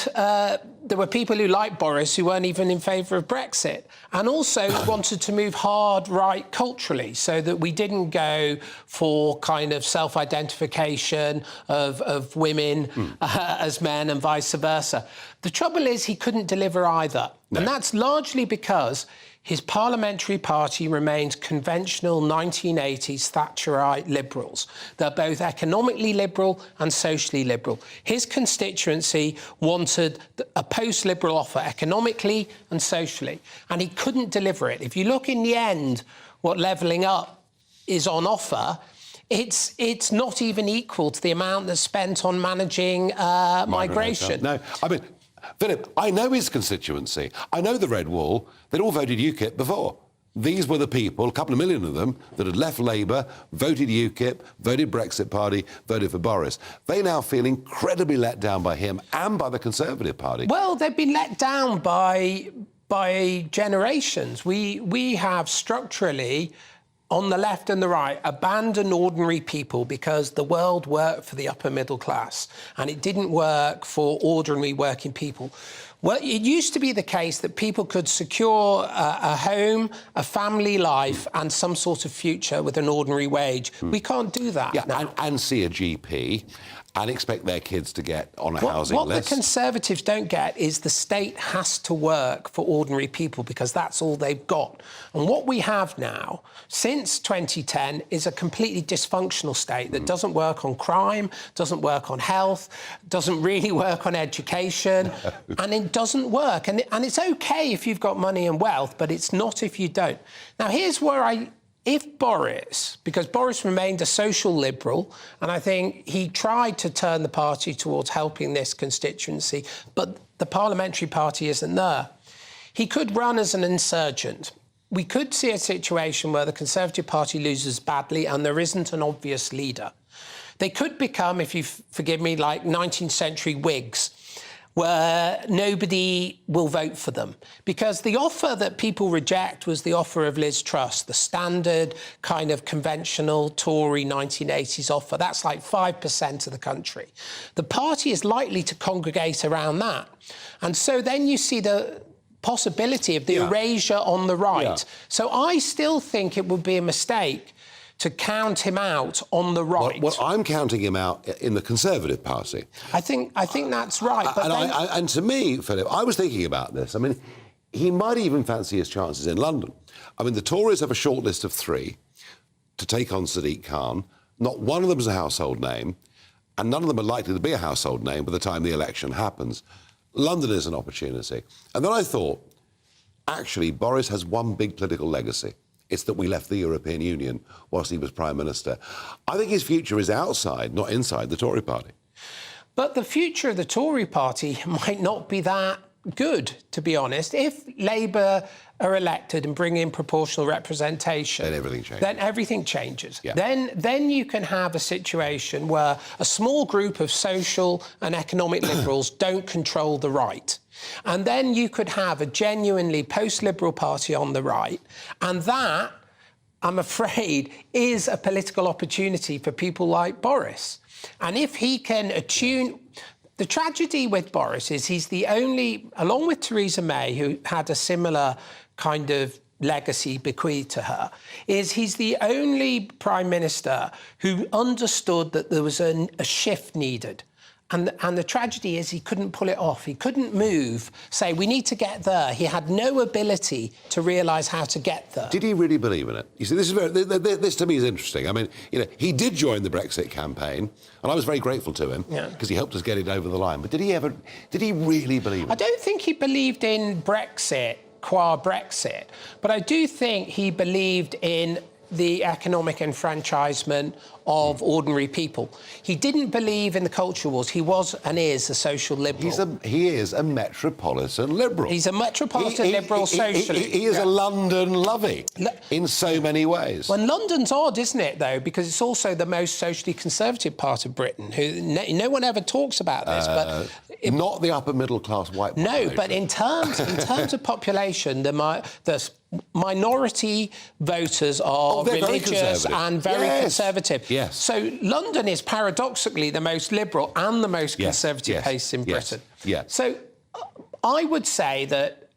[SPEAKER 11] there were people who liked Boris who weren't even in favour of Brexit, and also wanted to move hard right culturally, so that we didn't go for kind of self-identification of women as men and vice versa. The trouble is he couldn't deliver either. No. And that's largely because his parliamentary party remained conventional 1980s Thatcherite liberals. They're both economically liberal and socially liberal. His constituency wanted a post-liberal offer economically and socially, and he couldn't deliver it. If you look in the end what levelling up is on offer, it's not even equal to the amount that's spent on managing migration.
[SPEAKER 25] No, I mean, Philip, I know his constituency. I know the Red Wall. They'd all voted UKIP before. These were the people, a couple of million of them, that had left Labour, voted UKIP, voted Brexit Party, voted for Boris. They now feel incredibly let down by him and by the Conservative Party.
[SPEAKER 11] Well, they've been let down by generations. We have structurally, on the left and the right, abandoned ordinary people because the world worked for the upper middle class and it didn't work for ordinary working people. Well, it used to be the case that people could secure a home, a family life and some sort of future with an ordinary wage. We can't do that now.
[SPEAKER 25] And see a GP and expect their kids to get on a housing list.
[SPEAKER 11] What the Conservatives don't get is the state has to work for ordinary people because that's all they've got. And what we have now, since 2010, is a completely dysfunctional state that doesn't work on crime, doesn't work on health, doesn't really work on education, and it doesn't work. And it's OK if you've got money and wealth, but it's not if you don't. Now, here's where if Boris, because Boris remained a social liberal, and I think he tried to turn the party towards helping this constituency, but the parliamentary party isn't there. He could run as an insurgent. We could see a situation where the Conservative Party loses badly and there isn't an obvious leader. They could become, if you forgive me, like 19th century Whigs, where nobody will vote for them. Because the offer that people reject was the offer of Liz Truss, the standard kind of conventional Tory 1980s offer. That's like 5% of the country. The party is likely to congregate around that. And so then you see the possibility of the erasure on the right. So I still think it would be a mistake to count him out on the right.
[SPEAKER 25] Well, I'm counting him out in the Conservative Party.
[SPEAKER 11] I think that's right. But
[SPEAKER 25] and to me, Philip, I was thinking about this. I mean, he might even fancy his chances in London. I mean, the Tories have a short list of 3 to take on Sadiq Khan. Not one of them is a household name, and none of them are likely to be a household name by the time the election happens. London is an opportunity. And then I thought, actually, Boris has one big political legacy. It's that we left the European Union whilst he was Prime Minister. I think his future is outside, not inside, the Tory party.
[SPEAKER 11] But the future of the Tory party might not be that good, to be honest. If Labour are elected and bring in proportional representation...
[SPEAKER 25] Then everything changes.
[SPEAKER 11] Then everything changes.
[SPEAKER 25] Yeah.
[SPEAKER 11] Then you can have a situation where a small group of social and economic liberals don't control the right. And then you could have a genuinely post-liberal party on the right. And that, I'm afraid, is a political opportunity for people like Boris. And if he can attune... The tragedy with Boris is he's the only, along with Theresa May, who had a similar kind of legacy bequeathed to her, is he's the only Prime Minister who understood that there was a shift needed. And the tragedy is he couldn't pull it off. He couldn't move, say, we need to get there. He had no ability to realise how to get there.
[SPEAKER 25] Did he really believe in it? You see, this to me is interesting. I mean, you know, he did join the Brexit campaign, and I was very grateful to him because he helped us get it over the line. But did he really believe in it?
[SPEAKER 11] I don't think he believed in Brexit qua Brexit, but I do think he believed in the economic enfranchisement of ordinary people. He didn't believe in the culture wars. He was and is a social liberal.
[SPEAKER 25] He is a metropolitan liberal.
[SPEAKER 11] He's a metropolitan liberal socialist.
[SPEAKER 25] He is a London lovey in so many ways.
[SPEAKER 11] Well, London's odd, isn't it, though, because it's also the most socially conservative part of Britain. Who no one ever talks about this, but
[SPEAKER 25] not the upper middle class white population.
[SPEAKER 11] No, but in terms of population, the minority voters are religious and very conservative.
[SPEAKER 25] Yes.
[SPEAKER 11] So London is paradoxically the most liberal and the most conservative place in Britain.
[SPEAKER 25] Yes.
[SPEAKER 11] So I would say that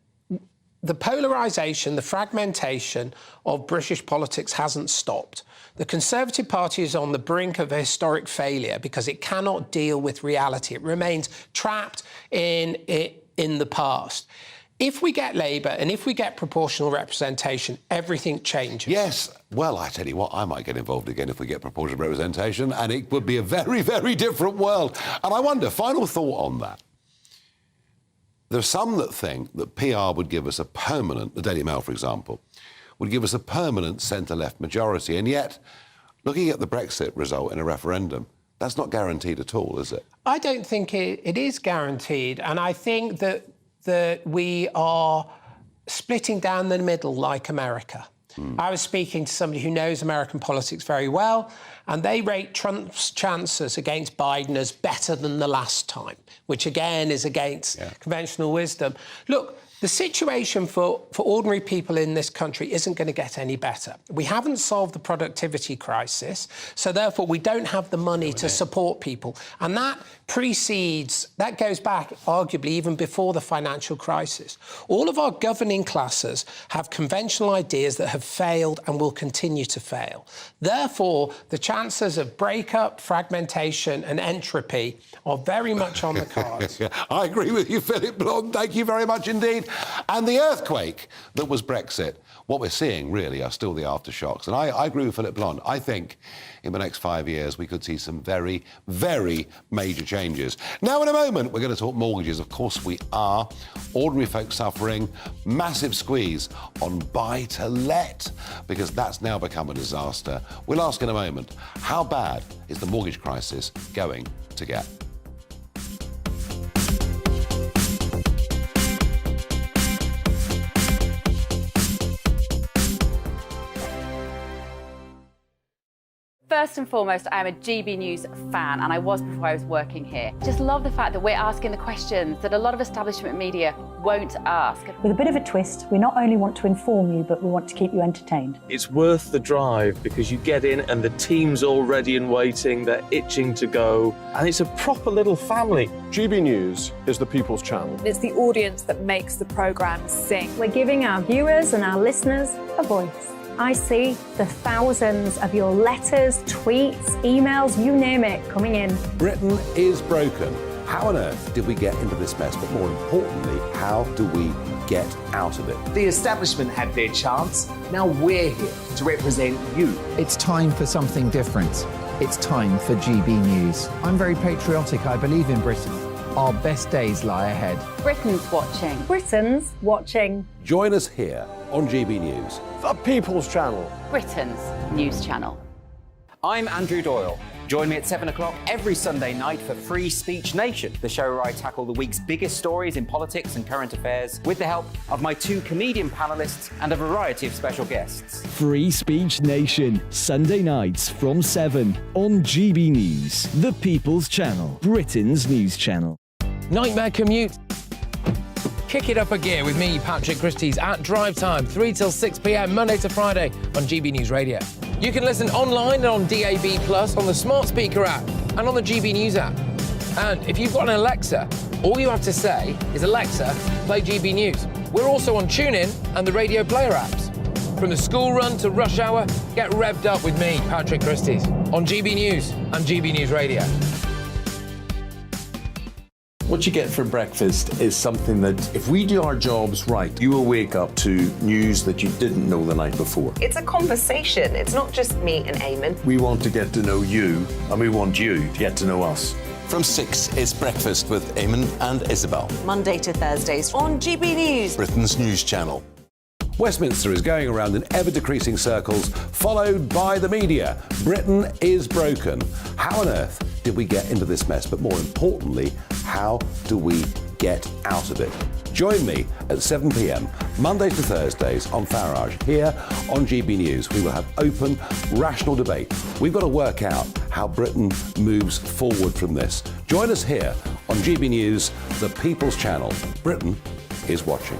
[SPEAKER 11] the polarisation, the fragmentation of British politics hasn't stopped. The Conservative Party is on the brink of a historic failure because it cannot deal with reality. It remains trapped in the past. If we get Labour and if we get proportional representation, everything changes.
[SPEAKER 25] Yes. Well, I tell you what, I might get involved again if we get proportional representation, and it would be a very, very different world. And I wonder, final thought on that. There are some that think that PR would give us a permanent, the Daily Mail, for example, would give us a permanent centre-left majority. And yet, looking at the Brexit result in a referendum, that's not guaranteed at all, is it?
[SPEAKER 11] I don't think it is guaranteed. And I think that we are splitting down the middle like America. I was speaking to somebody who knows American politics very well, and they rate Trump's chances against Biden as better than the last time, which again is against conventional wisdom. Look, the situation for ordinary people in this country isn't going to get any better. We haven't solved the productivity crisis, so therefore we don't have the money to support people. And that goes back arguably even before the financial crisis. All of our governing classes have conventional ideas that have failed and will continue to fail. Therefore, the chances of breakup, fragmentation and entropy are very much on the cards.
[SPEAKER 25] I agree with you, Philip Blond. Thank you very much indeed. And the earthquake that was Brexit, what we're seeing really are still the aftershocks. And I agree with Philip Blond. I think in the next 5 years we could see some very, very major changes. Now, in a moment, we're going to talk mortgages. Of course we are. Ordinary folk suffering, massive squeeze on buy-to-let, because that's now become a disaster. We'll ask in a moment, how bad is the mortgage crisis going to get?
[SPEAKER 2] First and foremost, I'm a GB News fan, and I was before I was working here. Just love the fact that we're asking the questions that a lot of establishment media won't ask.
[SPEAKER 23] With a bit of a twist, we not only want to inform you, but we want to keep you entertained.
[SPEAKER 26] It's worth the drive because you get in and the team's all ready and waiting, they're itching to go, and it's a proper little family.
[SPEAKER 1] GB News is the people's channel.
[SPEAKER 27] It's the audience that makes the programme sing.
[SPEAKER 3] We're giving our viewers and our listeners a voice. I see the thousands of your letters, tweets, emails, you name it, coming in.
[SPEAKER 25] Britain is broken. How on earth did we get into this mess? But more importantly, how do we get out of it?
[SPEAKER 14] The establishment had their chance. Now we're here to represent you.
[SPEAKER 8] It's time for something different. It's time for GB News. I'm very patriotic. I believe in Britain. Our best days lie ahead.
[SPEAKER 2] Britain's watching.
[SPEAKER 3] Britain's watching.
[SPEAKER 25] Join us here on GB News.
[SPEAKER 1] The people's channel.
[SPEAKER 2] Britain's news channel.
[SPEAKER 5] I'm Andrew Doyle. Join me at 7 o'clock every Sunday night for Free Speech Nation, the show where I tackle the week's biggest stories in politics and current affairs with the help of my two comedian panellists and a variety of special guests.
[SPEAKER 28] Free Speech Nation, Sunday nights from 7 on GB News, the people's channel, Britain's news channel.
[SPEAKER 18] Nightmare commute. Kick it up a gear with me, Patrick Christie's, at drive time, 3 till 6 p.m, Monday to Friday on GB News Radio. You can listen online and on DAB+, on the smart speaker app, and on the GB News app. And if you've got an Alexa, all you have to say is, Alexa, play GB News. We're also on TuneIn and the Radio Player apps. From the school run to rush hour, get revved up with me, Patrick Christie's, on GB News and GB News Radio.
[SPEAKER 6] What you get for breakfast is something that, if we do our jobs right, you will wake up to news that you didn't know the night before.
[SPEAKER 12] It's a conversation. It's not just me and Eamon.
[SPEAKER 6] We want to get to know you, and we want you to get to know us.
[SPEAKER 13] From 6, it's Breakfast with Eamon and Isabel.
[SPEAKER 12] Monday to Thursdays on GB News.
[SPEAKER 13] Britain's news channel.
[SPEAKER 25] Westminster is going around in ever-decreasing circles, followed by the media. Britain is broken. How on earth did we get into this mess? But more importantly, how do we get out of it? Join me at 7 p.m, Mondays to Thursdays on Farage, here on GB News. We will have open, rational debate. We've got to work out how Britain moves forward from this. Join us here on GB News, the People's Channel. Britain is watching.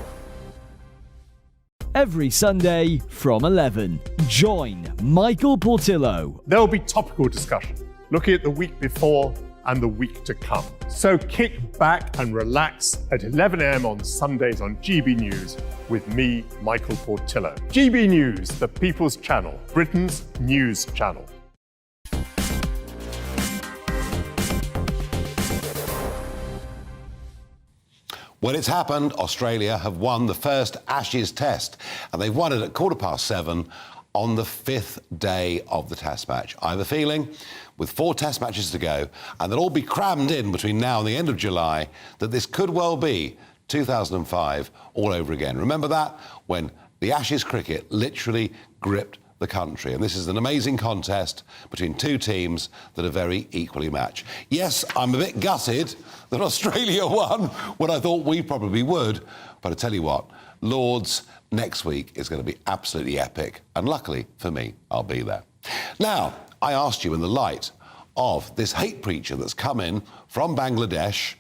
[SPEAKER 28] Every Sunday from 11, join Michael Portillo.
[SPEAKER 9] There will be topical discussion, looking at the week before and the week to come. So kick back and relax at 11 a.m. on Sundays on GB News with me, Michael Portillo. GB News, the People's Channel, Britain's news channel.
[SPEAKER 25] Well, it's happened. Australia have won the first Ashes test, and they've won it at 7:15 on the 5th day of the test match. I have a feeling, with 4 test matches to go, and they'll all be crammed in between now and the end of July, that this could well be 2005 all over again. Remember that? When the Ashes cricket literally gripped the country. And this is an amazing contest between 2 teams that are very equally matched. Yes, I'm a bit gutted that Australia won when I thought we probably would, but I tell you what, Lords next week is going to be absolutely epic, and luckily for me, I'll be there. Now, I asked you in the light of this hate preacher that's come in from Bangladesh,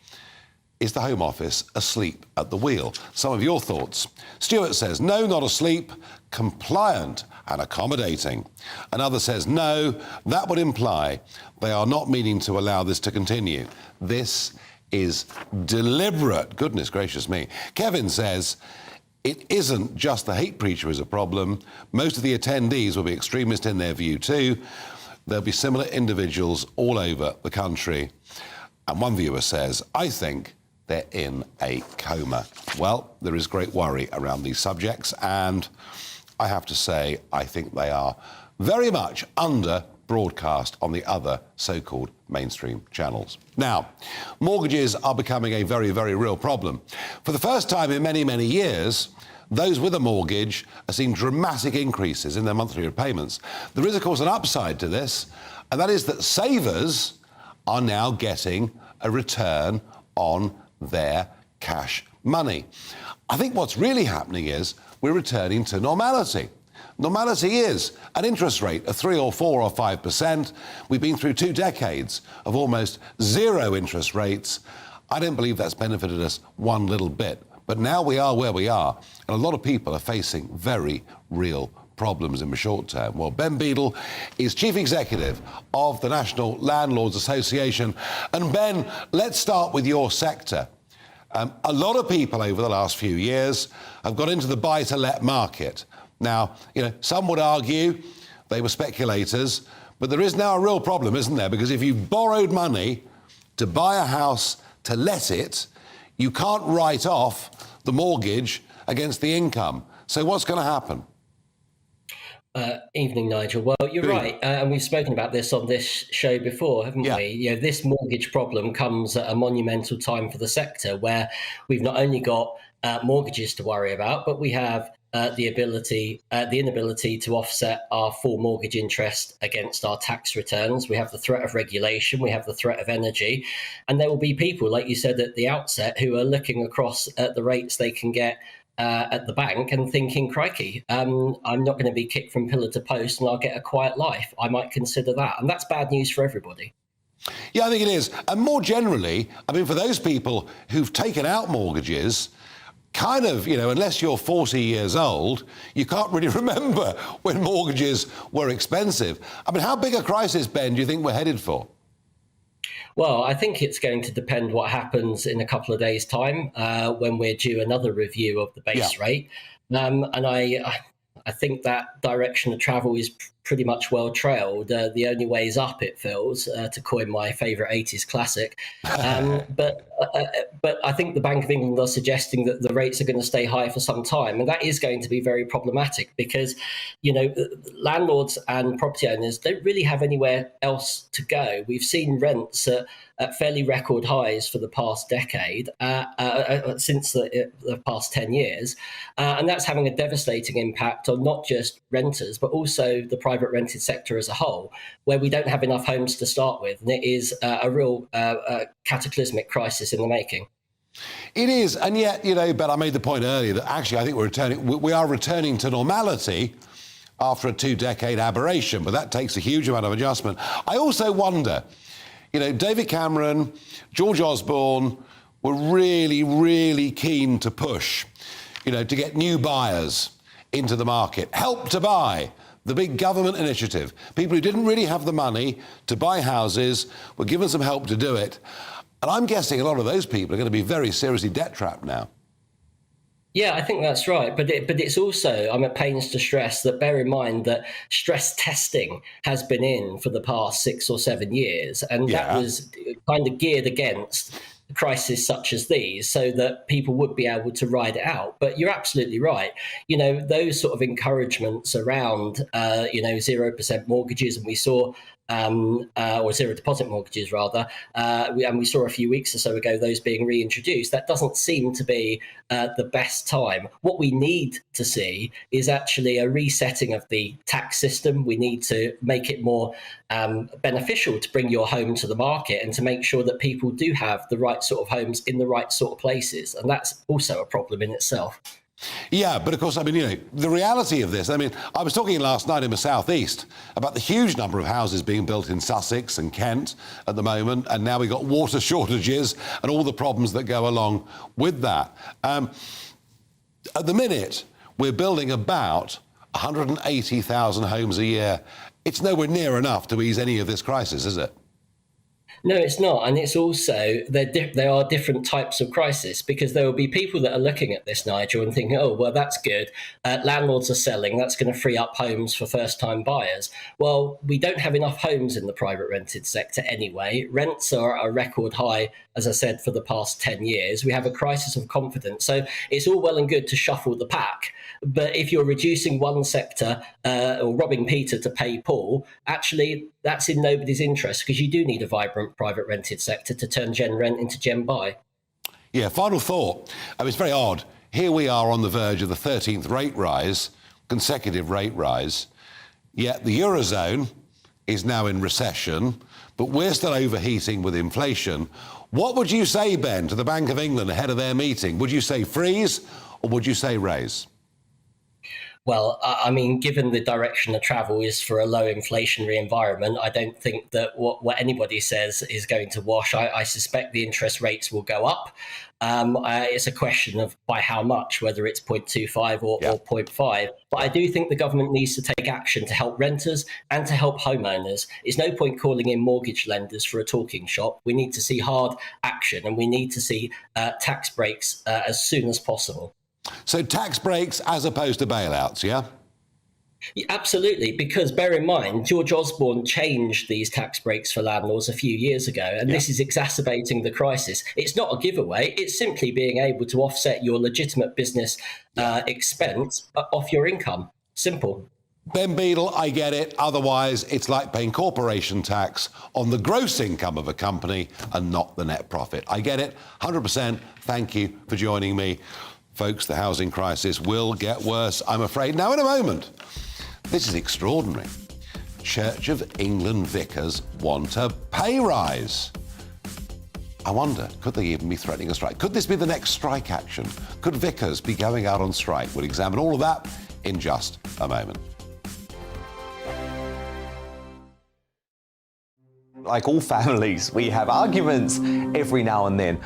[SPEAKER 25] is the Home Office asleep at the wheel? Some of your thoughts. Stuart says, no, not asleep, compliant and accommodating. Another says, no, that would imply they are not meaning to allow this to continue. This is deliberate. Goodness gracious me. Kevin says, it isn't just the hate preacher is a problem. Most of the attendees will be extremist in their view too. There'll be similar individuals all over the country. And one viewer says, I think they're in a coma. Well, there is great worry around these subjects, and I have to say, I think they are very much under broadcast on the other so-called mainstream channels. Now, mortgages are becoming a very, very real problem. For the first time in many, many years, those with a mortgage are seeing dramatic increases in their monthly repayments. There is, of course, an upside to this, and that is that savers are now getting a return on their cash money. I think what's really happening is we're returning to normality. Normality is an interest rate of 3 or 4 or 5%. We've been through 2 decades of almost zero interest rates. I don't believe that's benefited us one little bit. But now we are where we are, and a lot of people are facing very real problems in the short term. Well, Ben Beadle is Chief Executive of the National Landlords Association. And Ben, let's start with your sector. A lot of people over the last few years have got into the buy-to-let market. Now, some would argue they were speculators, but there is now a real problem, isn't there? Because if you've borrowed money to buy a house to let it, you can't write off the mortgage against the income. So what's going to happen?
[SPEAKER 10] Evening, Nigel. Well, you're right, and we've spoken about this on this show before, haven't we? This mortgage problem comes at a monumental time for the sector, where we've not only got mortgages to worry about, but we have the inability to offset our full mortgage interest against our tax returns. We have the threat of regulation. We have the threat of energy, and there will be people, like you said at the outset, who are looking across at the rates they can get at the bank and thinking, crikey, I'm not going to be kicked from pillar to post and I'll get a quiet life. I might consider that. And that's bad news for everybody.
[SPEAKER 25] Yeah, I think it is. And more generally, I mean, for those people who've taken out mortgages, kind of, unless you're 40 years old, you can't really remember when mortgages were expensive. I mean, how big a crisis, Ben, do you think we're headed for?
[SPEAKER 10] Well, I think it's going to depend what happens in a couple of days' time when we're due another review of the base rate. And I think that direction of travel is pretty much well trailed. The only way is up, it feels, to coin my favourite 80s classic. But I think the Bank of England are suggesting that the rates are going to stay high for some time, and that is going to be very problematic because, landlords and property owners don't really have anywhere else to go. We've seen rents at fairly record highs for the past decade, since the past 10 years. And that's having a devastating impact on not just renters, but also the private rented sector as a whole, where we don't have enough homes to start with. And it is a real cataclysmic crisis in the making.
[SPEAKER 25] It is, and yet, Ben, I made the point earlier that actually I think we are returning to normality after a 2-decade aberration, but that takes a huge amount of adjustment. I also wonder, David Cameron, George Osborne were really, really keen to push, to get new buyers into the market. Help to Buy, the big government initiative. People who didn't really have the money to buy houses were given some help to do it. And I'm guessing a lot of those people are going to be very seriously debt-trapped now.
[SPEAKER 10] Yeah, I think that's right. But it's also, I'm at pains to stress that bear in mind that stress testing has been in for the past 6 or 7 years. And that was kind of geared against a crisis such as these so that people would be able to ride it out. But you're absolutely right. Those sort of encouragements around, 0% mortgages, and we saw or zero deposit mortgages rather, and we saw a few weeks or so ago those being reintroduced. That doesn't seem to be the best time. What we need to see is actually a resetting of the tax system. We need to make it more beneficial to bring your home to the market and to make sure that people do have the right sort of homes in the right sort of places. And that's also a problem in itself.
[SPEAKER 25] Yeah, but of course, the reality of this, I was talking last night in the southeast about the huge number of houses being built in Sussex and Kent at the moment, and now we've got water shortages and all the problems that go along with that. At the minute, we're building about 180,000 homes a year. It's nowhere near enough to ease any of this crisis, is it?
[SPEAKER 10] No, it's not. And it's also, there are different types of crisis, because there will be people that are looking at this, Nigel, and thinking, oh, well, that's good. Landlords are selling. That's going to free up homes for first-time buyers. Well, we don't have enough homes in the private rented sector anyway. Rents are at a record high, as I said, for the past 10 years. We have a crisis of confidence. So it's all well and good to shuffle the pack. But if you're reducing one sector or robbing Peter to pay Paul, actually, that's in nobody's interest, because you do need a vibrant private rented sector to turn Gen Rent into Gen Buy.
[SPEAKER 25] Yeah, final thought. It's very odd. Here we are on the verge of the 13th rate rise, consecutive rate rise, yet the Eurozone is now in recession, but we're still overheating with inflation. What would you say, Ben, to the Bank of England ahead of their meeting? Would you say freeze or would you say raise?
[SPEAKER 10] Well, given the direction of travel is for a low inflationary environment, I don't think that what anybody says is going to wash. I suspect the interest rates will go up. It's a question of by how much, whether it's 0.25 or 0.5. But I do think the government needs to take action to help renters and to help homeowners. It's no point calling in mortgage lenders for a talking shop. We need to see hard action, and we need to see tax breaks as soon as possible.
[SPEAKER 25] So tax breaks as opposed to bailouts, yeah?
[SPEAKER 10] Yeah, absolutely, because bear in mind, George Osborne changed these tax breaks for landlords a few years ago, and this is exacerbating the crisis. It's not a giveaway, it's simply being able to offset your legitimate business expense off your income. Simple.
[SPEAKER 25] Ben Beadle, I get it. Otherwise, it's like paying corporation tax on the gross income of a company and not the net profit. I get it, 100%. Thank you for joining me. Folks, the housing crisis will get worse, I'm afraid. Now, in a moment, this is extraordinary. Church of England vicars want a pay rise. I wonder, could they even be threatening a strike? Could this be the next strike action? Could vicars be going out on strike? We'll examine all of that in just a moment.
[SPEAKER 14] Like all families, we have arguments every now and then,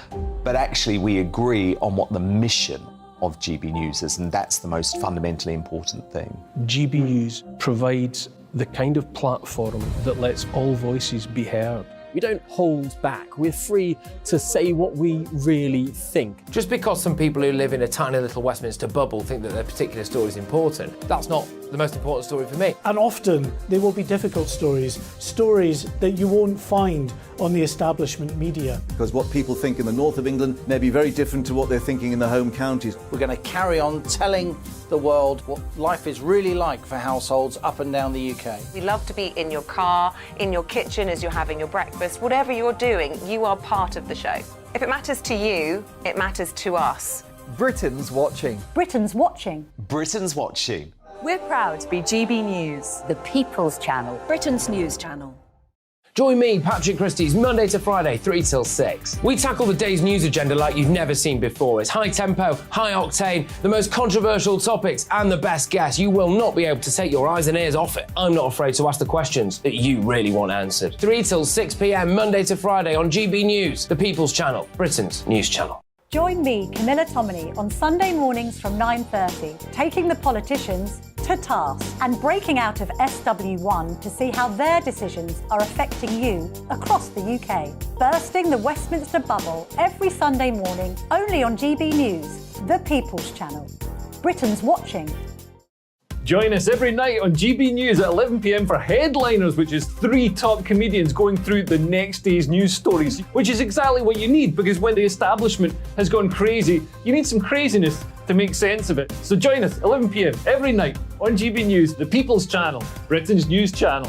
[SPEAKER 14] but actually we agree on what the mission of GB News is, and that's the most fundamentally important thing.
[SPEAKER 15] GB News provides the kind of platform that lets all voices be heard.
[SPEAKER 16] We don't hold back. We're free to say what we really think.
[SPEAKER 18] Just because some people who live in a tiny little Westminster bubble think that their particular story is important, that's not the most important story for me.
[SPEAKER 4] And often they will be difficult stories, stories that you won't find on the establishment media.
[SPEAKER 7] Because what people think in the north of England may be very different to what they're thinking in the home counties.
[SPEAKER 17] We're going to carry on telling the world what life is really like for households up and down the UK.
[SPEAKER 12] We love to be in your car, in your kitchen as you're having your breakfast. Whatever you're doing, you are part of the show. If it matters to you, it matters to us.
[SPEAKER 17] Britain's watching.
[SPEAKER 23] Britain's watching.
[SPEAKER 14] Britain's watching.
[SPEAKER 27] We're proud to be GB News,
[SPEAKER 23] The People's Channel.
[SPEAKER 27] Britain's news channel.
[SPEAKER 18] Join me, Patrick Christie's, Monday to Friday, 3 till 6. We tackle the day's news agenda like you've never seen before. It's high tempo, high octane, the most controversial topics, and the best guests. You will not be able to take your eyes and ears off it. I'm not afraid to ask the questions that you really want answered. 3 till 6 p.m, Monday to Friday on GB News, the People's Channel, Britain's news channel.
[SPEAKER 23] Join me, Camilla Tominey, on Sunday mornings from 9:30, taking the politicians to task and breaking out of SW1 to see how their decisions are affecting you across the UK. Bursting the Westminster bubble every Sunday morning, only on GB News, the People's Channel. Britain's watching.
[SPEAKER 16] Join us every night on GB News at 11 p.m. for Headliners, which is 3 top comedians going through the next day's news stories, which is exactly what you need, because when the establishment has gone crazy, you need some craziness to make sense of it. So join us 11 p.m. every night on GB News, the People's Channel, Britain's news channel.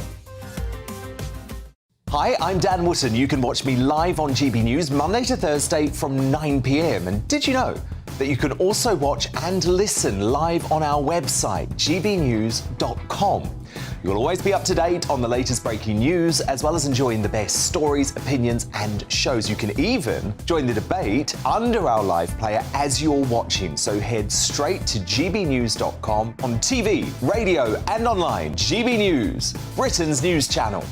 [SPEAKER 14] Hi, I'm Dan Wootton. You can watch me live on GB News Monday to Thursday from 9 p.m. And did you know that you can also watch and listen live on our website, gbnews.com. You'll always be up to date on the latest breaking news, as well as enjoying the best stories, opinions, and shows. You can even join the debate under our live player as you're watching. So head straight to gbnews.com on TV, radio, and online. GB News, Britain's news channel.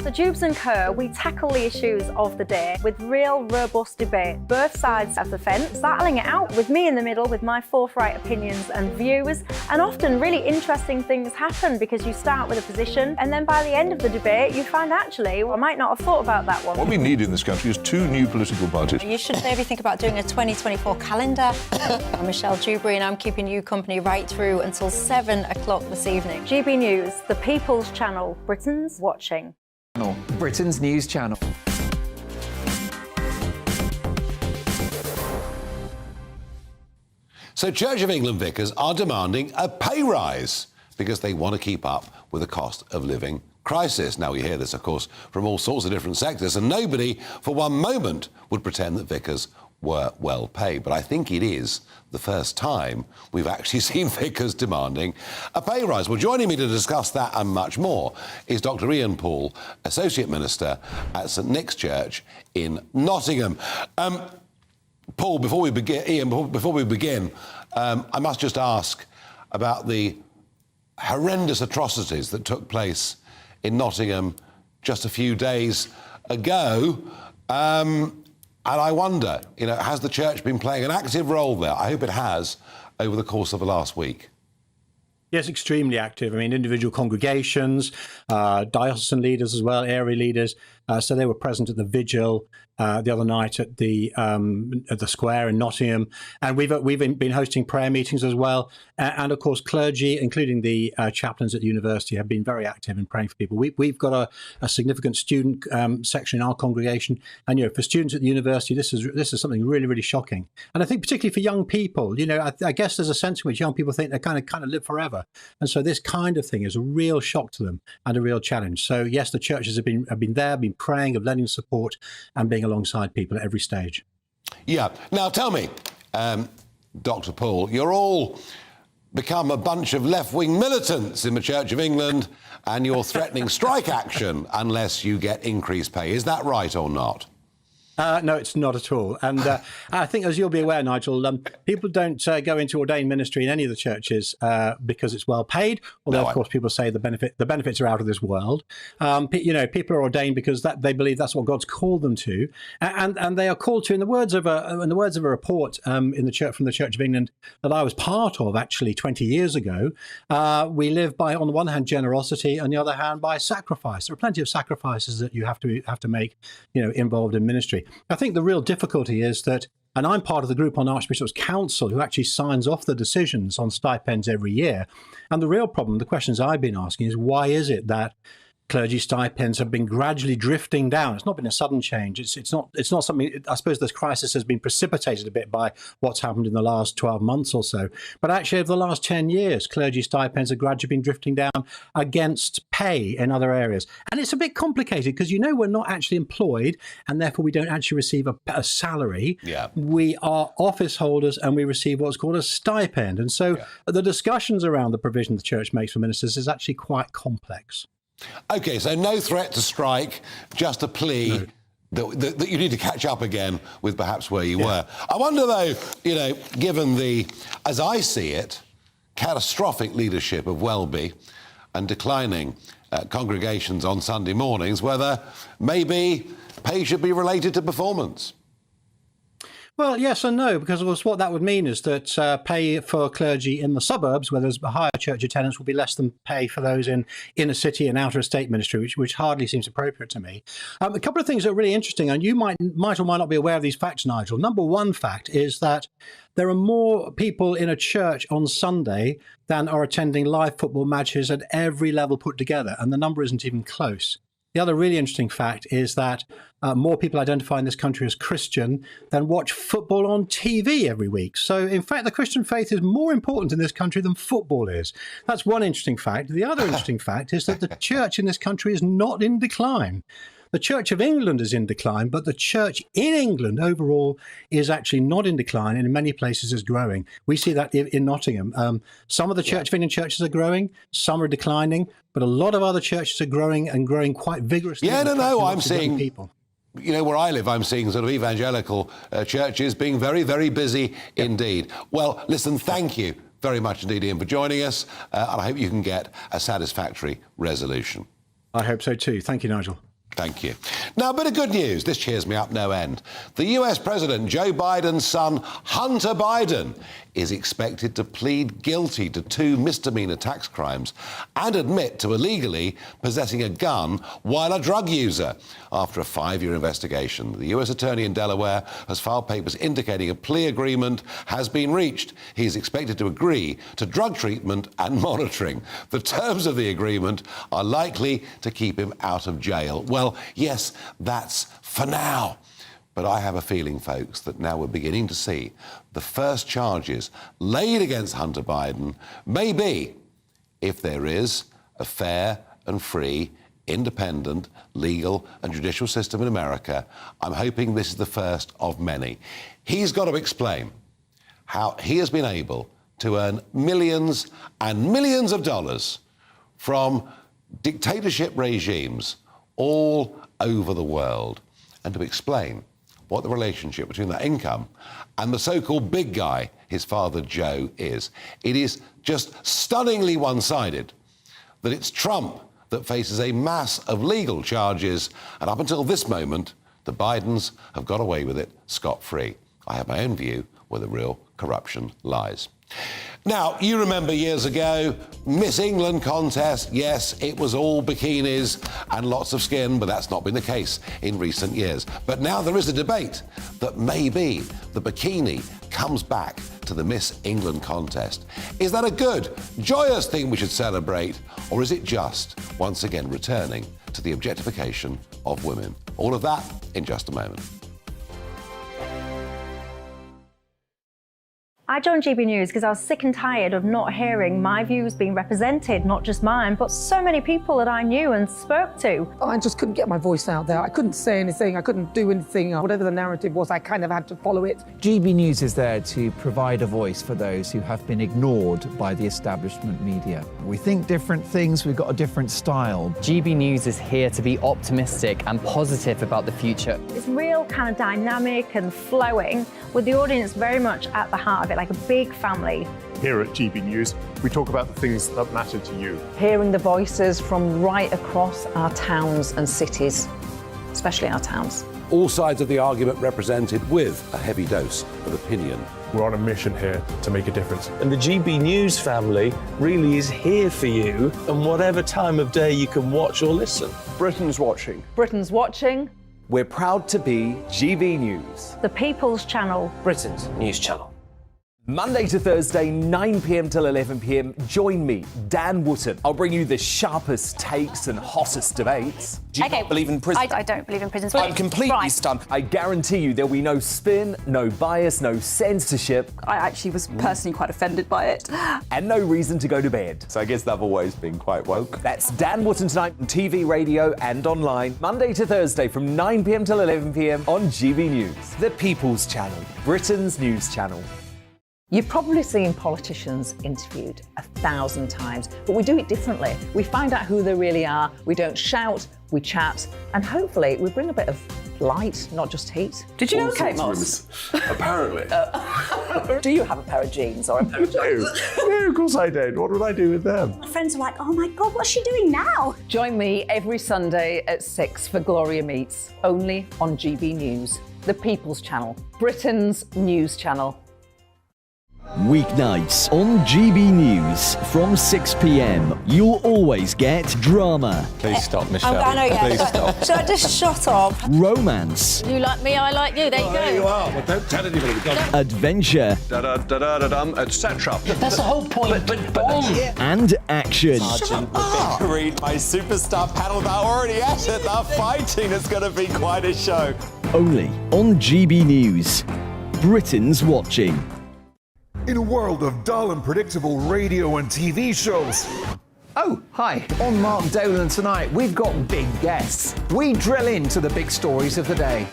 [SPEAKER 3] So Dewbs and Kerr, we tackle the issues of the day with real robust debate, both sides of the fence, battling it out with me in the middle with my forthright opinions and views. And often really interesting things happen because you start with a position and then by the end of the debate you find actually, well, I might not have thought about that one.
[SPEAKER 19] What we need in this country is 2 new political parties.
[SPEAKER 20] You should maybe think about doing a 2024 calendar. I'm Michelle Dewberry and I'm keeping you company right through until 7 o'clock this evening.
[SPEAKER 3] GB News, the People's Channel, Britain's watching.
[SPEAKER 8] Britain's news channel.
[SPEAKER 25] So Church of England vicars are demanding a pay rise because they want to keep up with the cost of living crisis. Now, we hear this, of course, from all sorts of different sectors, and nobody for one moment would pretend that vicars were well paid. But I think it is the first time we've actually seen vicars demanding a pay rise. Well, joining me to discuss that and much more is Dr. Ian Poole, Associate Minister at St Nick's Church in Nottingham. Paul, before we begin, I must just ask about the horrendous atrocities that took place in Nottingham just a few days ago. And I wonder, has the church been playing an active role there? I hope it has over the course of the last week.
[SPEAKER 21] Yes, extremely active. I mean, individual congregations, diocesan leaders as well, area leaders. So they were present at the vigil the other night at the square in Nottingham, and we've been hosting prayer meetings as well. And of course, clergy, including the chaplains at the university, have been very active in praying for people. We've got a significant student section in our congregation, and for students at the university, this is something really, really shocking. And I think particularly for young people, I guess there's a sense in which young people think they kind of live forever, and so this kind of thing is a real shock to them and a real challenge. So yes, the churches have been there, been praying, of lending support, and being alongside people at every stage. Yeah.
[SPEAKER 25] Now tell me, Dr. Poole, you're all become a bunch of left-wing militants in the Church of England, and you're threatening strike action unless you get increased pay. Is that right or not?
[SPEAKER 21] No, it's not at all. And I think, as you'll be aware, Nigel, people don't go into ordained ministry in any of the churches because it's well paid. Although, of course, people say the benefits are out of this world. People are ordained because they believe that's what God's called them to, and they are called to. In the words of a report from the Church of England that I was part of actually 20 years ago, we live by, on the one hand, generosity, on the other hand, by sacrifice. There are plenty of sacrifices that you have to make, involved in ministry. I think the real difficulty is that And I'm part of the group on Archbishop's Council who actually signs off the decisions on stipends every year. And the real problem, the questions I've been asking is, why is it that clergy stipends have been gradually drifting down? It's not been a sudden change. It's not something. I suppose this crisis has been precipitated a bit by what's happened in the last 12 months or so. But actually, over the last 10 years, clergy stipends have gradually been drifting down against pay in other areas. And it's a bit complicated because, we're not actually employed, and therefore we don't actually receive a salary.
[SPEAKER 25] Yeah.
[SPEAKER 21] We are office holders and we receive what's called a stipend. And so the discussions around the provision the church makes for ministers is actually quite complex.
[SPEAKER 25] OK, so no threat to strike, just a plea that you need to catch up again with perhaps where you were. I wonder, though, given the, as I see it, catastrophic leadership of Welby and declining congregations on Sunday mornings, whether maybe pay should be related to performance.
[SPEAKER 21] Well, yes and no, because of course what that would mean is that pay for clergy in the suburbs, where there's a higher church attendance, will be less than pay for those in inner city and outer estate ministry, which hardly seems appropriate to me. A couple of things that are really interesting, and you might or might not be aware of these facts, Nigel. Number one fact is that there are more people in a church on Sunday than are attending live football matches at every level put together, and the number isn't even close. The other really interesting fact is that more people identify in this country as Christian than watch football on TV every week. So, in fact, the Christian faith is more important in this country than football is. That's one interesting fact. The other interesting fact is that the church in this country is not in decline. The Church of England is in decline, but the church in England overall is actually not in decline, and in many places is growing. We see that in Nottingham. Some of the Church of England churches are growing, some are declining, but a lot of other churches are growing and growing quite vigorously.
[SPEAKER 25] Yeah, I'm seeing people. Where I live, I'm seeing sort of evangelical churches being very, very busy indeed. Well, listen, thank you very much indeed, Ian, for joining us, and I hope you can get a satisfactory resolution.
[SPEAKER 21] I hope so too. Thank you, Nigel.
[SPEAKER 25] Thank you. Now, a bit of good news. This cheers me up no end. The US President, Joe Biden's son, Hunter Biden, is expected to plead guilty to 2 misdemeanor tax crimes and admit to illegally possessing a gun while a drug user. After a 5-year investigation, the US attorney in Delaware has filed papers indicating a plea agreement has been reached. He is expected to agree to drug treatment and monitoring. The terms of the agreement are likely to keep him out of jail. Well, yes, that's for now. But I have a feeling, folks, that now we're beginning to see the first charges laid against Hunter Biden may be, if there is a fair and free, independent, legal and judicial system in America, I'm hoping this is the first of many. He's got to explain how he has been able to earn millions and millions of dollars from dictatorship regimes all over the world, and to explain what the relationship between that income and the so-called big guy, his father Joe, is. It is just stunningly one-sided that it's Trump that faces a mass of legal charges, and up until this moment, the Bidens have got away with it scot-free. I have my own view where the real corruption lies. Now, you remember years ago, Miss England contest, yes, it was all bikinis and lots of skin, but that's not been the case in recent years. But now there is a debate that maybe the bikini comes back to the Miss England contest. Is that a good, joyous thing we should celebrate, or is it just, once again, returning to the objectification of women? All of that in just a moment.
[SPEAKER 3] I joined GB News because I was sick and tired of not hearing my views being represented, not just mine, but so many people that I knew and spoke to.
[SPEAKER 1] I just couldn't get my voice out there. I couldn't say anything. I couldn't do anything. Whatever the narrative was, I kind of had to follow it.
[SPEAKER 2] GB News is there to provide a voice for those who have been ignored by the establishment media. We think different things, we've got a different style.
[SPEAKER 5] GB News is here to be optimistic and positive about the future.
[SPEAKER 3] It's real kind of dynamic and flowing, with the audience very much at the heart of it, like a big family.
[SPEAKER 9] Here at GB News, we talk about the things that matter to you.
[SPEAKER 6] Hearing the voices from right across our towns and cities, especially our towns.
[SPEAKER 25] All sides of the argument represented with a heavy dose of opinion.
[SPEAKER 9] We're on a mission here to make a difference.
[SPEAKER 15] And the GB News family really is here for you, and whatever time of day you can watch or listen.
[SPEAKER 9] Britain's watching.
[SPEAKER 6] Britain's watching.
[SPEAKER 14] We're proud to be GB News.
[SPEAKER 3] The People's Channel.
[SPEAKER 18] Britain's news channel.
[SPEAKER 14] Monday to Thursday, 9 p.m. till 11 p.m. Join me, Dan Wootton. I'll bring you the sharpest takes and hottest debates.
[SPEAKER 4] Do you not believe in prison?
[SPEAKER 3] I don't believe in prisons.
[SPEAKER 4] I'm completely
[SPEAKER 3] Right.
[SPEAKER 4] stunned.
[SPEAKER 14] I guarantee you there'll be no spin, no bias, no censorship.
[SPEAKER 4] I actually was personally quite offended by it.
[SPEAKER 14] And no reason to go to bed.
[SPEAKER 10] So I guess they've always been quite woke.
[SPEAKER 14] That's Dan Wootton tonight on TV, radio and online. Monday to Thursday from 9 p.m. till 11 p.m. on GB News. The People's Channel, Britain's news channel.
[SPEAKER 6] You've probably seen politicians interviewed 1,000 times, but we do it differently. We find out who they really are, we don't shout, we chat, and hopefully we bring a bit of light, not just heat.
[SPEAKER 4] Did you know
[SPEAKER 19] All
[SPEAKER 4] Kate
[SPEAKER 19] sorts of
[SPEAKER 4] Moss?
[SPEAKER 19] Apparently.
[SPEAKER 6] Do you have a pair of jeans or a pair of jeans?
[SPEAKER 19] No, of course I don't. What would I do with them?
[SPEAKER 23] My friends are like, oh my God, what's she doing now?
[SPEAKER 6] Join me every Sunday at 6 for Gloria Meets, only on GB News, the People's Channel, Britain's news channel.
[SPEAKER 11] Weeknights on GB News from 6 p.m. You'll always get drama.
[SPEAKER 10] Please stop, Michelle.
[SPEAKER 20] I know, yeah.
[SPEAKER 10] Please stop.
[SPEAKER 20] Should I just shut up?
[SPEAKER 11] Romance.
[SPEAKER 20] You like me, I like you. There you go.
[SPEAKER 19] There you are. Well, don't tell anybody.
[SPEAKER 11] Adventure.
[SPEAKER 19] Da-da-da-da-dum, etc.
[SPEAKER 18] That's the whole point. But bomb.
[SPEAKER 11] And action.
[SPEAKER 10] Sergeant Reed, my superstar panel, they're already at it. They're fighting. It's going to be quite a show.
[SPEAKER 11] Only on GB News. Britain's watching.
[SPEAKER 13] In a world of dull and predictable radio and TV shows.
[SPEAKER 8] Oh, hi. On Mark Dolan tonight, we've got big guests. We drill into the big stories of the day.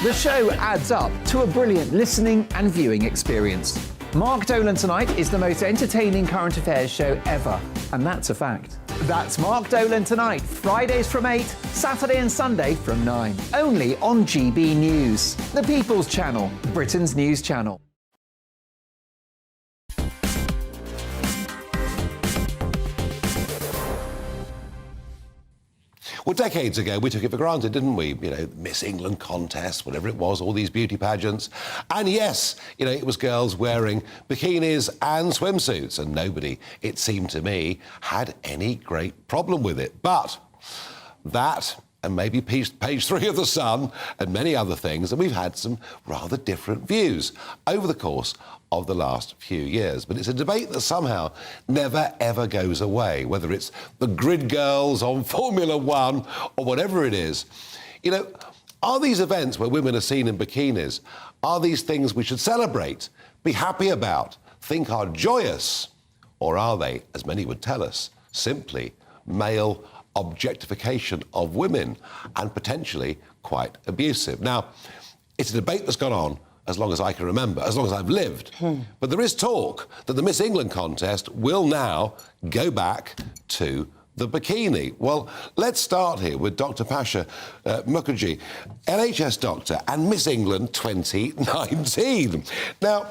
[SPEAKER 8] The show adds up to a brilliant listening and viewing experience. Mark Dolan Tonight is the most entertaining current affairs show ever, and that's a fact. That's Mark Dolan Tonight, Fridays from 8, Saturday and Sunday from 9. Only on GB News, the People's Channel, Britain's news channel.
[SPEAKER 25] Well, decades ago, we took it for granted, didn't we? You know, Miss England contest, whatever it was, all these beauty pageants. And yes, you know, it was girls wearing bikinis and swimsuits, and nobody, it seemed to me, had any great problem with it. But that, and maybe page 3 of The Sun, and many other things, and we've had some rather different views over the course of the last few years. But it's a debate that somehow never, ever goes away, whether it's the grid girls on Formula One or whatever it is. You know, are these events where women are seen in bikinis, are these things we should celebrate, be happy about, think are joyous, or are they, as many would tell us, simply male objectification of women and potentially quite abusive? Now, it's a debate that's gone on as long as I can remember, as long as I've lived. But there is talk that the Miss England contest will now go back to the bikini. Well, let's start here with Dr. Pasha Mukherjee, NHS doctor and Miss England 2019. Now,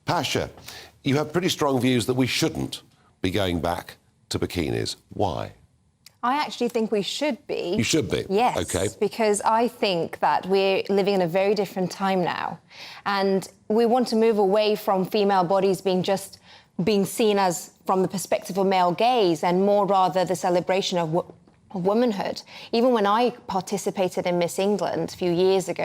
[SPEAKER 25] Pasha, you have pretty strong views that we shouldn't be going back to bikinis. Why?
[SPEAKER 22] I actually think we should be.
[SPEAKER 25] You should be?
[SPEAKER 22] Yes.
[SPEAKER 25] OK.
[SPEAKER 22] Because I think that we're living in a very different time now. And we want to move away from female bodies being seen as from the perspective of male gaze and more rather the celebration of womanhood. Even when I participated in Miss England a few years ago,